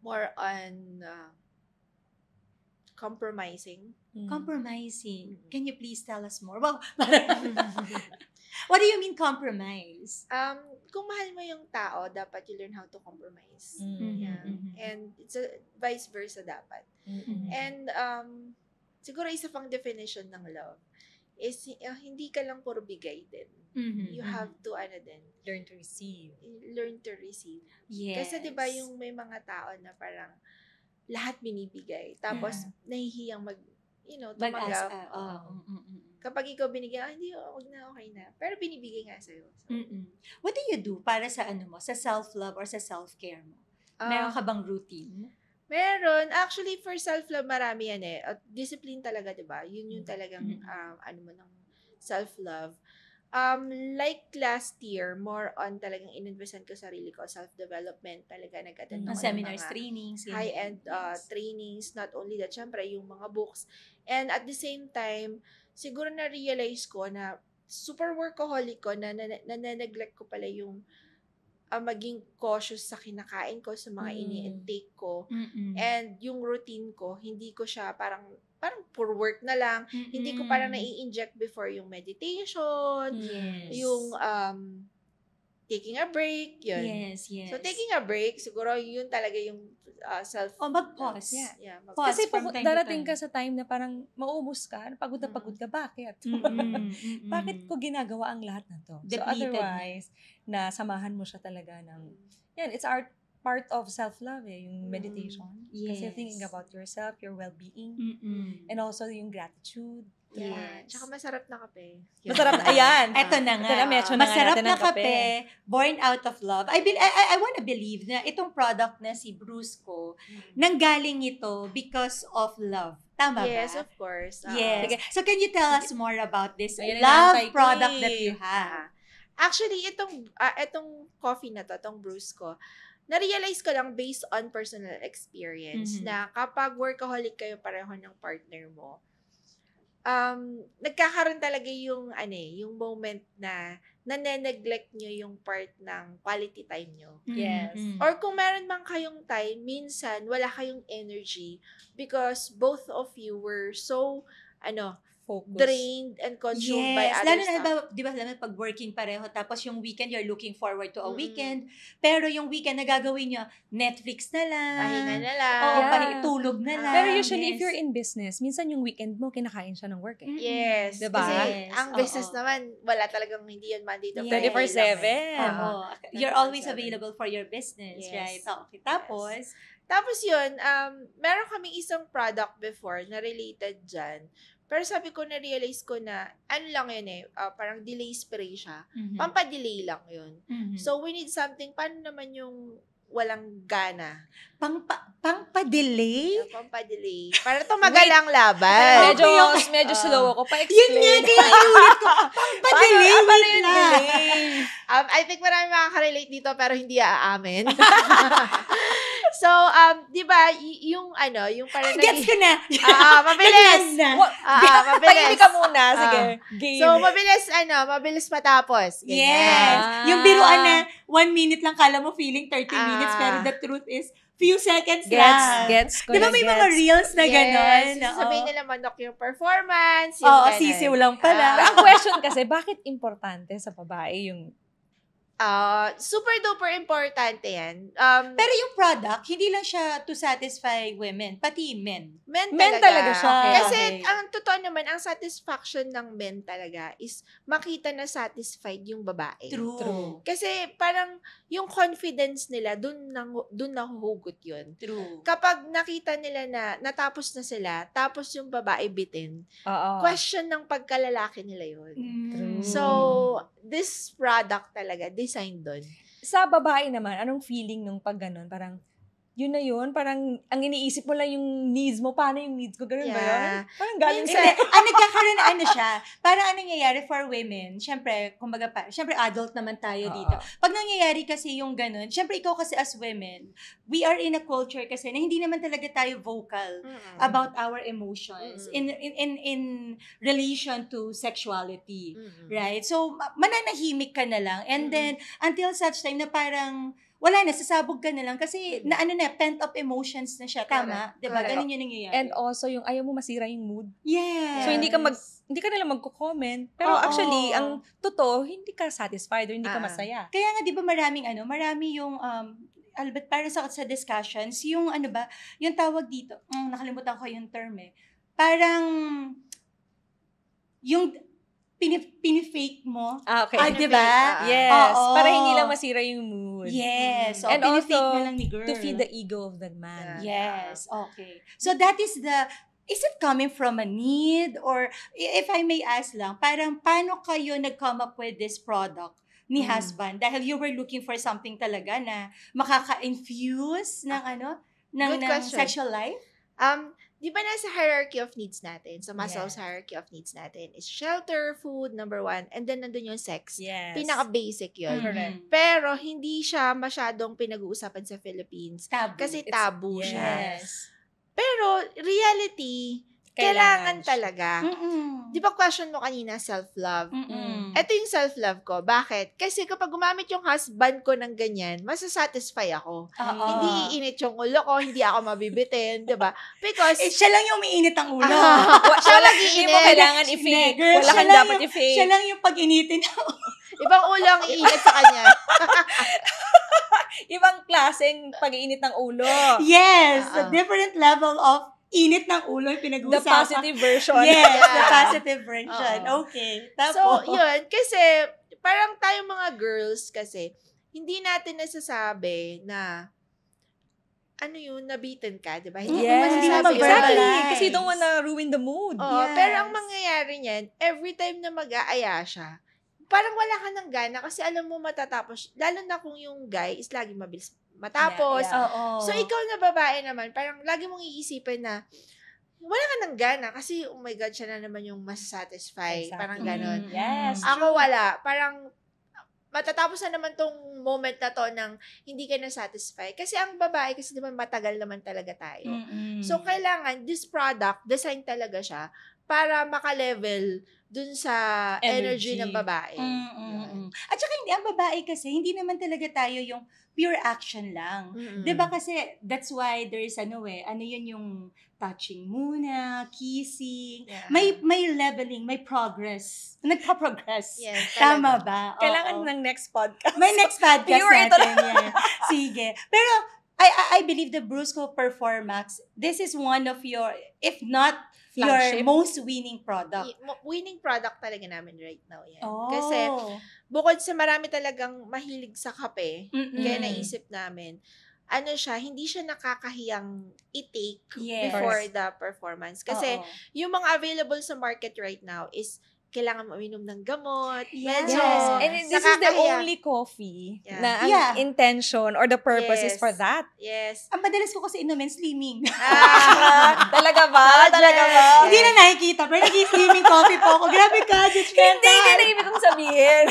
more on compromising. Compromising. Mm. Can you please tell us more? Wow. What do you mean compromise? Kung mahal mo yung tao, dapat you learn how to compromise. Mm. Yeah. Mhm. And it's vice versa dapat. Mm-mm. And siguro isa pang definition ng love is hindi ka lang puro bigay din. Mhm. You have to Learn to receive. learn to receive. Yes. Kasi 'di ba yung may mga tao na parang lahat binibigay tapos nahihiyang tumanggap. Kapag ikaw binigyan, hindi, wag na, okay na. Pero binibigay nga sa'yo. So, What do you do para sa sa self-love or sa self-care mo? Meron ka bang routine? Meron. Actually, for self-love, marami yan eh. At discipline talaga, di ba? Yun yung talagang, ng self-love. Like last year, more on talagang ininvestan ko sarili ko, self-development, talaga nag-attend ako ng Seminars, mga trainings. high-end trainings, not only that, syempre, yung mga books. And at the same time, siguro na-realize ko na super workaholic ko, na neglect ko pala yung maging cautious sa kinakain ko, sa mga ini-intake ko. And yung routine ko, hindi ko siya parang for work na lang. Hindi ko parang nai-inject before yung meditation, Yes. yung taking a break, yun. Yes, yes. So, taking a break, siguro yun talaga yung self... mag-pause. Yeah, Pause Kasi from time to darating time. ka sa time na parang maubos ka, pagod na pagod ka. Bakit? Mm-mm. Bakit ko ginagawa ang lahat na to? So Depleted na. otherwise, nasamahan mo siya talaga ng, yan, it's part of self-love yung meditation. Kasi Yes. thinking about yourself, your well-being, Mm-mm. and also yung gratitude. Yeah. Yes. Tsaka masarap na kape. Masarap, ayan. Eto na nga. Ito na, medyo na nga Masarap natin na ang kape, born out of love. I wanna believe na itong product na si Brusco, nanggaling ito because of love. Tama Yes, ba? of course. Yes. Sige. So can you tell us more about this Ayun ang love inaantay ko product eh. that you have? Actually, itong coffee na to, itong brews ko, na-realize ko lang based on personal experience Mhm. na kapag workaholic kayo pareho ng partner mo, nagkakaroon talaga yung moment na nane-neglect nyo yung part ng quality time nyo. Yes. Mm-mm. Or kung meron man kayong time, minsan wala kayong energy because both of you were so Focus. drained and consumed by Yes, other lalo na stuff. di ba pag working pareho, tapos yung weekend, you're looking forward to a Mm-mm. weekend, pero yung weekend na gagawin nyo, Netflix na lang. Pahinga na lang. Oo, Yeah. tulog na lang. Pero usually, if Yes. you're in business, minsan yung weekend mo, kinakain siya ng work eh. Yes. Diba? Kasi Yes, ang business oo. naman, wala talagang hindi yun Monday to Yes. Friday. 24/7. lang eh. Oo. You're 24/7. always available for your business, Yes. right? Okay. Tapos, Tapos yun, meron kaming isang product before na related dyan. Pero sabi ko, na-realize ko na, lang yun eh, parang delay spray siya. Pampa-delay lang yun. So, we need something, paano naman yung walang gana. Pang-delay? Pampadelay. Para tumagal ang laban. Medyo slow ako. Yun Pa-explain. nga, kaya inulit ko. Pang-delay, Paano wait yung lang. delay? I think marami makaka-relate dito pero hindi aamin. So, di ba, yung parang Gets ko na. mabilis. Ganyan na. Mabilis. Tahimik ka muna. Sige. Game. So, mabilis matapos. Ganyan. Yes. Ah. Yung biruan na 1 minute lang, kala mo feeling 30 minutes, pero the truth is, few seconds lang. Gets ko Di ba na, may mga gets. reels na gano'n? Yes. Sabihin nila manok yung performance. Yung Oo, ganun. sisiw lang pala. Ang question kasi, bakit importante sa babae yung Super duper importante yan. Pero yung product, hindi lang siya to satisfy women, pati men. Men talaga siya. Okay. Kasi ang totoo naman, ang satisfaction ng men talaga is makita na satisfied yung babae. True. Kasi parang yung confidence nila, dun nahuhugot yun. True. Kapag nakita nila na natapos na sila, tapos yung babae bitin, question ng pagkalalaki nila yun. Mm. So, this product talaga, designed doon. sa babae naman, anong feeling nung pag ganun? Parang, yun na yun, parang ang iniisip mo lang yung needs mo, paano yung needs ko, ganun ba yun? Yeah. Parang galing Minsan- sa... Nagkakaroon ano siya, parang anong nangyayari for women, syempre, kumbaga syempre adult naman tayo dito. Pag nangyayari kasi yung ganun, syempre ikaw kasi as women, we are in a culture kasi na hindi naman talaga tayo vocal about our emotions in relation to sexuality. Right? So, mananahimik ka na lang. And then, until such time na parang, wala na, sasabog ka na lang. Kasi, pent-up emotions na siya. Tama? Diba? Correct. Ganun yung nangyayari. And also, yung ayaw mo masira yung mood. yes. So, hindi ka na lang magko-comment. Pero Oo. actually, ang totoo, hindi ka satisfied or hindi ka masaya. Kaya nga, di ba marami yung, Albert, parang sa discussions, yung yung tawag dito, nakalimutan ko yung term parang, yung pinifake mo. Okay. Di ba? Yes. Oo. Para hindi lang masira yung mood. Yes. So, And pinifake also, na lang ni girl. To feed the ego of that man. Yes. Okay. So, that is is it coming from a need? Or, if I may ask lang, parang, paano kayo nag-come up with this product ni husband? Dahil you were looking for something talaga na makaka-infuse ng Good question. sexual life? Di ba nasa hierarchy of needs natin? Sa Maslow's hierarchy of needs natin is shelter, food, number 1, and then nandun yung sex. Yes. Pinaka-basic yun. Correct. Pero hindi siya masyadong pinag-uusapan sa Philippines. Taboo. Kasi taboo siya. Yes. Pero reality, kailangan talaga. Di ba question mo kanina, self-love? Ito yung self-love ko. Bakit? Kasi kapag gumamit yung husband ko ng ganyan, masasatisfy ako. Oo. Hindi iinit yung ulo ko, hindi ako mabibitin, di ba? Because, Siya lang yung umiinit ang ulo. siya Hindi mag-iinit. mo kailangan i-fake. Girl, Wala siya kang lang dapat yung- i-fake. Siya lang yung pag-initin. Ibang ulo ang iinit sa kanya. Ibang klaseng pag-iinit ng ulo. Yes. A Oo. different level of init ng ulo yung The pinag-uusapan. positive version. Yes, the Yeah. positive version. Oo. Okay. Tapos, So, yun. Kasi, parang tayong mga girls kasi, hindi natin nasasabi na, nabitin ka, di ba? Hindi mo Yes, masasabi yun. exactly. verbalize. Kasi you don't wanna ruin the mood. Oo, Yes. pero ang mangyayari niyan, every time na mag-aaya siya, parang wala ka ng gana kasi alam mo matatapos. Lalo na kung yung guy is lagi mabilis matapos. Yeah, oo. So, ikaw na babae naman, parang lagi mong iisipin na, wala ka ng gana kasi, oh my God, siya na naman yung masasatisfy. Exactly. Parang ganon. Yes. Ako wala. Parang, matatapos na naman tong moment na to ng hindi ka na-satisfy. Kasi ang babae, kasi naman matagal naman talaga tayo. So, kailangan, this product, design talaga siya para maka-level dun sa energy, Energy. ng babae. At saka hindi, ang babae kasi, hindi naman talaga tayo yung pure action lang. Mm-mm. 'Di ba kasi, that's why there's yun yung touching muna, kissing, Yeah. may leveling, may progress. Nagpa-progress. Yes, Tama talaga. ba? Kailangan Oo. ng next podcast. May next podcast Pure ito natin yan. Sige. Pero, I believe the Brusco Performax, this is one of your, if not Flagship. your most winning product. Winning product talaga namin right now yan. Oh. Kasi, bukod sa marami talagang mahilig sa kape, kaya Mm. naisip namin, hindi siya nakakahiyang i-take Yes. before the performance. Kasi, Oo. yung mga available sa market right now is kailangan mo uminom ng gamot. Yes. Medyo And this is the nakakahiya. only coffee Yeah. na ang Yeah. intention or the purpose is Yes. for that. Yes. Ang madalas ko kasi inumin, slimming. Talaga ba? Project. Talaga ba? Hindi na nakikita, pero nag-slimming coffee po ako. Grabe ka, judgmental. Hindi, yun na ibig kong sabihin.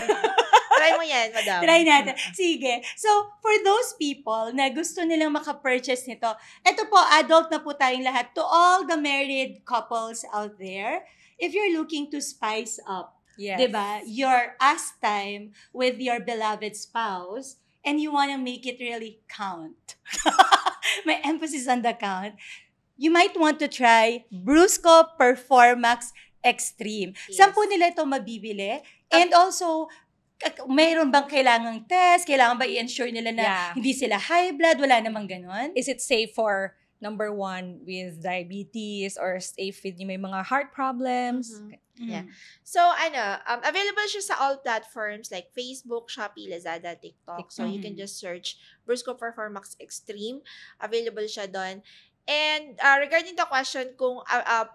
Try mo yan, madam. Try natin. Sige. So, for those people na gusto nilang maka-purchase nito, ito po, adult na po tayong lahat. To all the married couples out there, if you're looking to spice up, Yes. diba, your us time with your beloved spouse, and you want to make it really count. May emphasis on the count. You might want to try Brusco Performax Extreme. Yes. Saan po nila ito mabibili? And also, mayroon bang kailangang test? Kailangan ba i-ensure nila na Yeah. hindi sila high blood? Wala namang ganon? Is it safe for number one with diabetes or safe with yung may mga heart problems? Mhm. Mm. Yeah. So, available siya sa all platforms like Facebook, Shopee, Lazada, TikTok. So, you can Mhm. just search Brusco Performax Extreme. Available siya doon. And regarding the question kung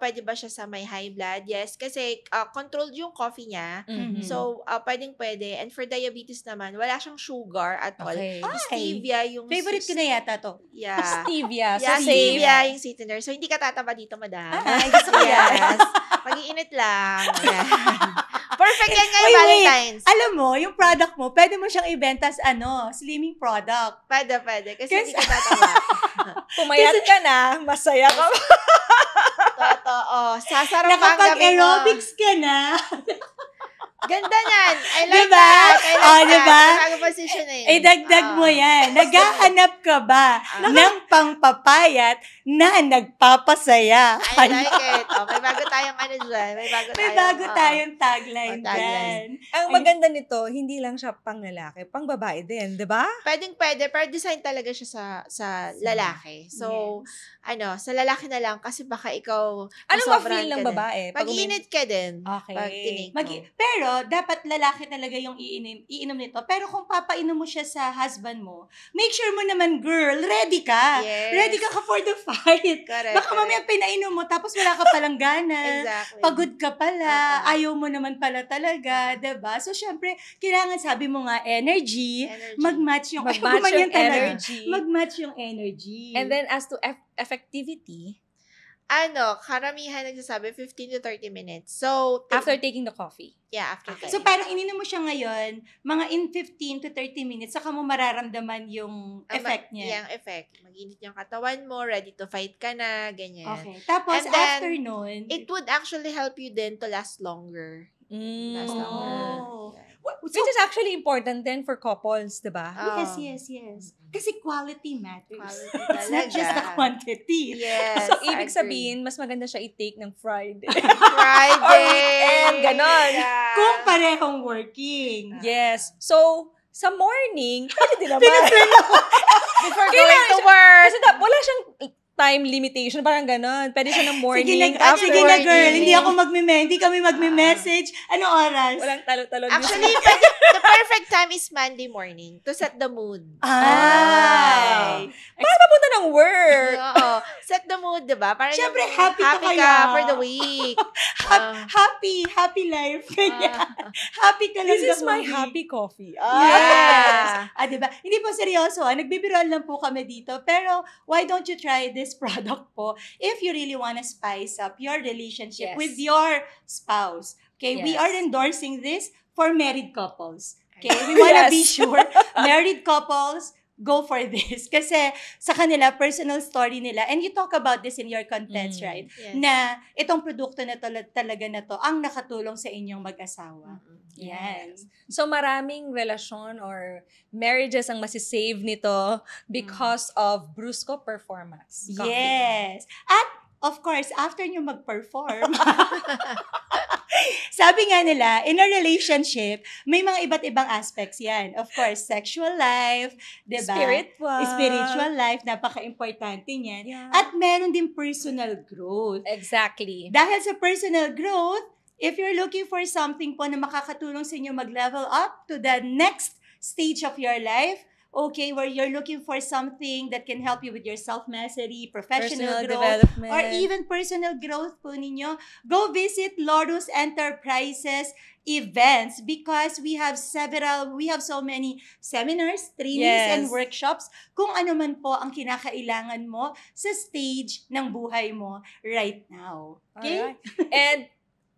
pwede ba siya sa may high blood, yes, kasi controlled yung coffee niya. Mhm. So, pwede. And for diabetes naman, wala siyang sugar at all. Okay. Ay, Stevia yung... favorite ko na yata to. Yeah. Stevia. So Yeah, safe. stevia yung sweetener. So, hindi ka tataba dito, madam. Ay, gusto ko yan. Yes. Mag-iinit lang. Yan. Perfect yan ngayon, Wait, wait. Valentine's. Alam mo, yung product mo, pwede mo siyang ibenta as slimming product. Pwede. Kasi hindi Kasi- ka tataba. Pumayat ka na, masaya ka. Totoo. Sasarap ang gabi mo. Nakapag-aerobics ka na. Ganda niyan. I like Diba? that. I like Oh, that. diba? Bago position eh. Ay, dagdag mo yan. Naghahanap ka ba ng pangpapayat na nagpapasaya? I like it. Oh, may bago tayong ano dyan. May bago tayong tagline Oh, tagline. dyan. Ang maganda nito, hindi lang siya pang lalaki, pang babae din, di ba? Pwede. Pero design talaga siya sa lalaki. So, sa lalaki na lang kasi baka ikaw Ano masobrahan ma-feel ng ka din. babae? Pag Mag-iinit ka din. Okay. Pag tinake mo. Pero, dapat lalaki talaga yung iinom nito. Pero kung papainom mo siya sa husband mo, make sure mo naman, girl, ready ka. Yes. Ready ka for the fight. Correct. Baka mamaya pinainom mo, tapos wala ka palang gana. Exactly. Pagod ka pala. Oo. Ayaw mo naman pala talaga. 'Di ba? So, syempre, kailangan, sabi mo nga, energy. Mag-match yung, Mag-match gumanyan yung talaga. energy. Mag-match yung energy. And then as to effectivity, Karamihan nagsasabi 15 to 30 minutes. So, after taking the coffee. after So, parang ininom mo siya ngayon, mga in 15 to 30 minutes, saka mo mararamdaman yung effect niya. Yung effect. Mag-init yung katawan mo, ready to fight ka na, ganyan. Okay. Tapos, And then, after nun, It would actually help you then to last longer. Last longer. Oh. Yeah. Which is actually important then for couples, di ba? Oh. Yes. Kasi quality matters. Quality It's not talaga. just the quantity. Yes. So, ibig agree. sabihin, mas maganda siya i-take ng Friday. Friday. Or weekend, ganon. Yeah. Kung parehong working. Yes. So, sa morning, pwede din naman. Before going to work. Kasi wala siyang time limitation, parang ganon. Pwede siya ng morning, after Sige na, working. girl. Hindi kami magme-message. Anong oras? Walang talo-talo. Actually, the perfect time is Monday morning to set the mood. Ay. Para papunta ng work. Oo. Set the mood, diba? Para Siyempre, yung happy ka ka kaya. for the week. Happy life. Kanya. Happy ka lang This is the my movie. happy coffee. Yeah. Diba? Hindi po seryoso. Nagbibiroan lang po kami dito. Pero, why don't you try this product po if you really want to spice up your relationship Yes. with your spouse? Okay? We Yes. are endorsing this for married couples. Okay? We want to be Yes. sure married couples go for this. Kasi sa kanila, personal story nila. And you talk about this in your contents, right? Yes. Na itong produkto na talaga na to ang nakatulong sa inyong mag-asawa. Yes. So maraming relasyon or marriages ang masisave nito because of Brusco Performance. Coffee. Yes. At, of course, after nyo mag-perform, sabi nga nila, in a relationship, may mga iba't ibang aspects yan. Of course, sexual life, diba? Spiritual life, napaka-importante niyan. Yeah. At meron din personal growth. Exactly. Dahil sa personal growth, if you're looking for something po na makakatulong sa inyo mag-level up to the next stage of your life, okay, where you're looking for something that can help you with your self-mastery, professional growth, development. or even personal growth po ninyo, go visit Lorus Enterprises events because we have so many seminars, trainings, and Yes. workshops kung ano man po ang kinakailangan mo sa stage ng buhay mo right now. Okay? Alright. And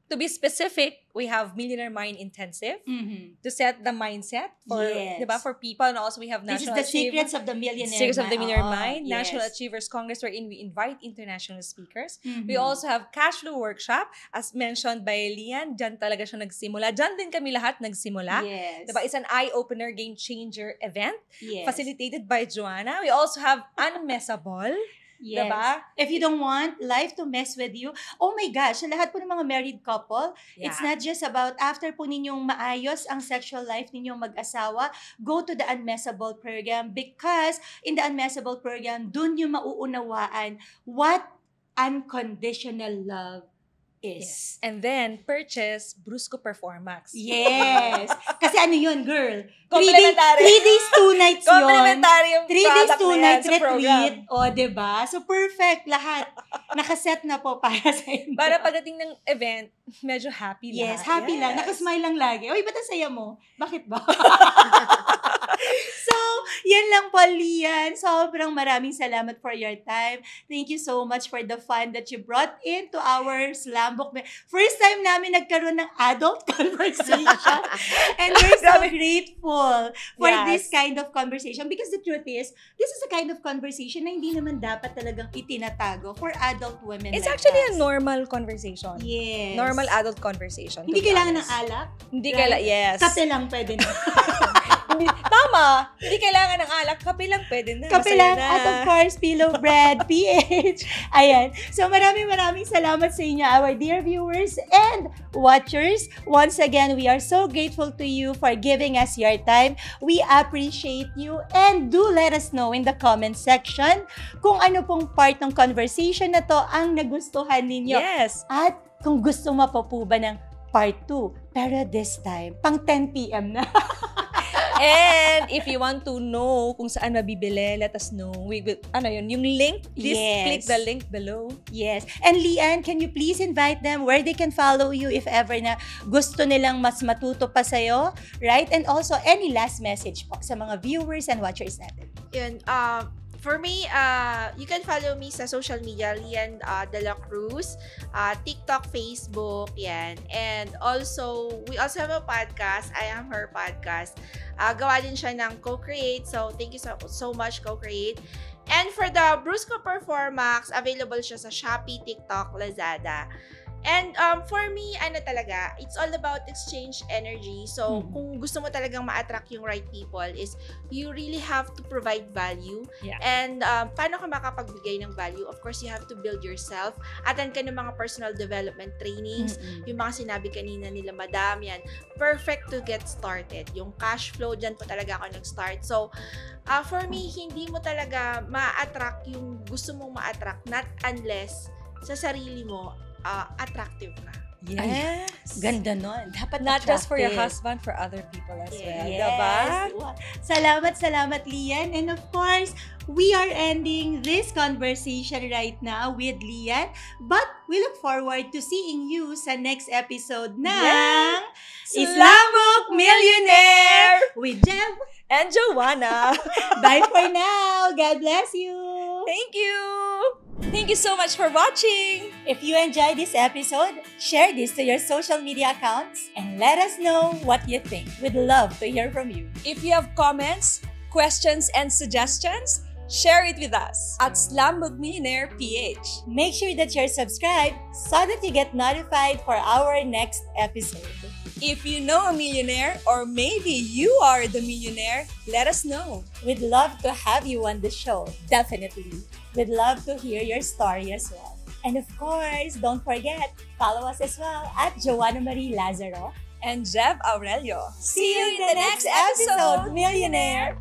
to be specific, we have Millionaire Mind Intensive Mhm. to set the mindset for, Yes. diba, for people. And also we have This is National the Secrets of the Millionaire Mind, Oo, National yes. Achievers Congress, wherein we invite international speakers. Mhm. We also have Cash Flow Workshop, as mentioned by Lian. Diyan talaga siya nagsimula. Diyan din kami lahat nagsimula. Yes. Diba? It's an eye-opener, game-changer event Yes. facilitated by Joanna. We also have Unmessable. Yes. Diba? If you don't want life to mess with you, oh my gosh, sa lahat po ng mga married couple, it's not just about after po ninyong maayos ang sexual life ninyong mag-asawa, go to the Unmessable program because in the Unmessable program, dun yung mauunawaan what unconditional love is. And then, purchase Brusco Performax. Yes. Kasi ano yun, girl? 3 Complementary. days, 2 nights yun. Complementary yung 3 days, product 2 na yan nights sa program. retreat. O, diba? So, perfect. Lahat. Nakaset na po para sa inyo. Para pagdating ng event, medyo happy Yes, lahat. happy lang. Nakasmile lang lagi. Uy, ba't ang saya mo? Bakit ba? So, yan lang po, Lian. Sobrang maraming salamat for your time. Thank you so much for the fun that you brought into our slam book. First time namin nagkaroon ng adult conversation. And we're so grateful for this kind of conversation because the truth is, this is a kind of conversation na hindi naman dapat talagang itinatago for adult women It's like actually us. a normal conversation. Yes. Normal adult conversation. Hindi kailangan ng alak. Hindi Right? kailangan, yes. Kape lang pwede na. Tama. Hindi kailangan ng alak. Kape lang pwede na. Kape Masaya lang. na. At of course, Pillow Bread, PH. Ayan. So maraming salamat sa inyo, our dear viewers and watchers. Once again, we are so grateful to you for giving us your time. We appreciate you and do let us know in the comment section kung ano pong part ng conversation na to ang nagustuhan ninyo. Yes. At kung gusto mo pa po ba ng part 2. Pero this time, pang 10 p.m. na. And if you want to know kung saan mabibili, let us know. We will, yung link, please click the link below. Yes. And Lian, can you please invite them where they can follow you if ever na gusto nilang mas matuto pa sa'yo, right? And also, any last message po sa mga viewers and watchers natin? Yun, for me, you can follow me sa social media, Lian De La Cruz, TikTok, Facebook, yan. And also, we also have a podcast, I Am Her Podcast. Gawa din siya ng Co-Create, so thank you so much, Co-Create. And for the Brusco Performax, available siya sa Shopee, TikTok, Lazada. And for me, it's all about exchange energy. So, kung gusto mo talagang ma-attract yung right people is you really have to provide value. Yeah. And paano ka makapagbigay ng value? Of course, you have to build yourself. Attend ka ng mga personal development trainings. Yung mga sinabi kanina nila, madam, yan. Perfect to get started. Yung cash flow, dyan po talaga ako nag-start. So, for me, hindi mo talaga ma-attract yung gusto mong ma-attract, not unless sa sarili mo, attractive ka. Yes. Ganda nun. Dapat Not just for your attractive. husband, for other people as well. Yes. Diba? Wow. Salamat, Lian. And of course, we are ending this conversation right now with Lian. But we look forward to seeing you sa next episode ng Islamic Millionaire with Jeff And Joanna. Bye for now. God bless you. Thank you. Thank you so much for watching. If you enjoyed this episode, share this to your social media accounts and let us know what you think. We'd love to hear from you. If you have comments, questions, and suggestions, share it with us at Slambog Millionaire PH. Make sure that you're subscribed so that you get notified for our next episode. If you know a millionaire or maybe you are the millionaire, let us know. We'd love to have you on the show. Definitely. We'd love to hear your story as well. And of course, don't forget, follow us as well at Joanna Marie Lazaro And Jeff Aurelio. See you in the next episode, Millionaire!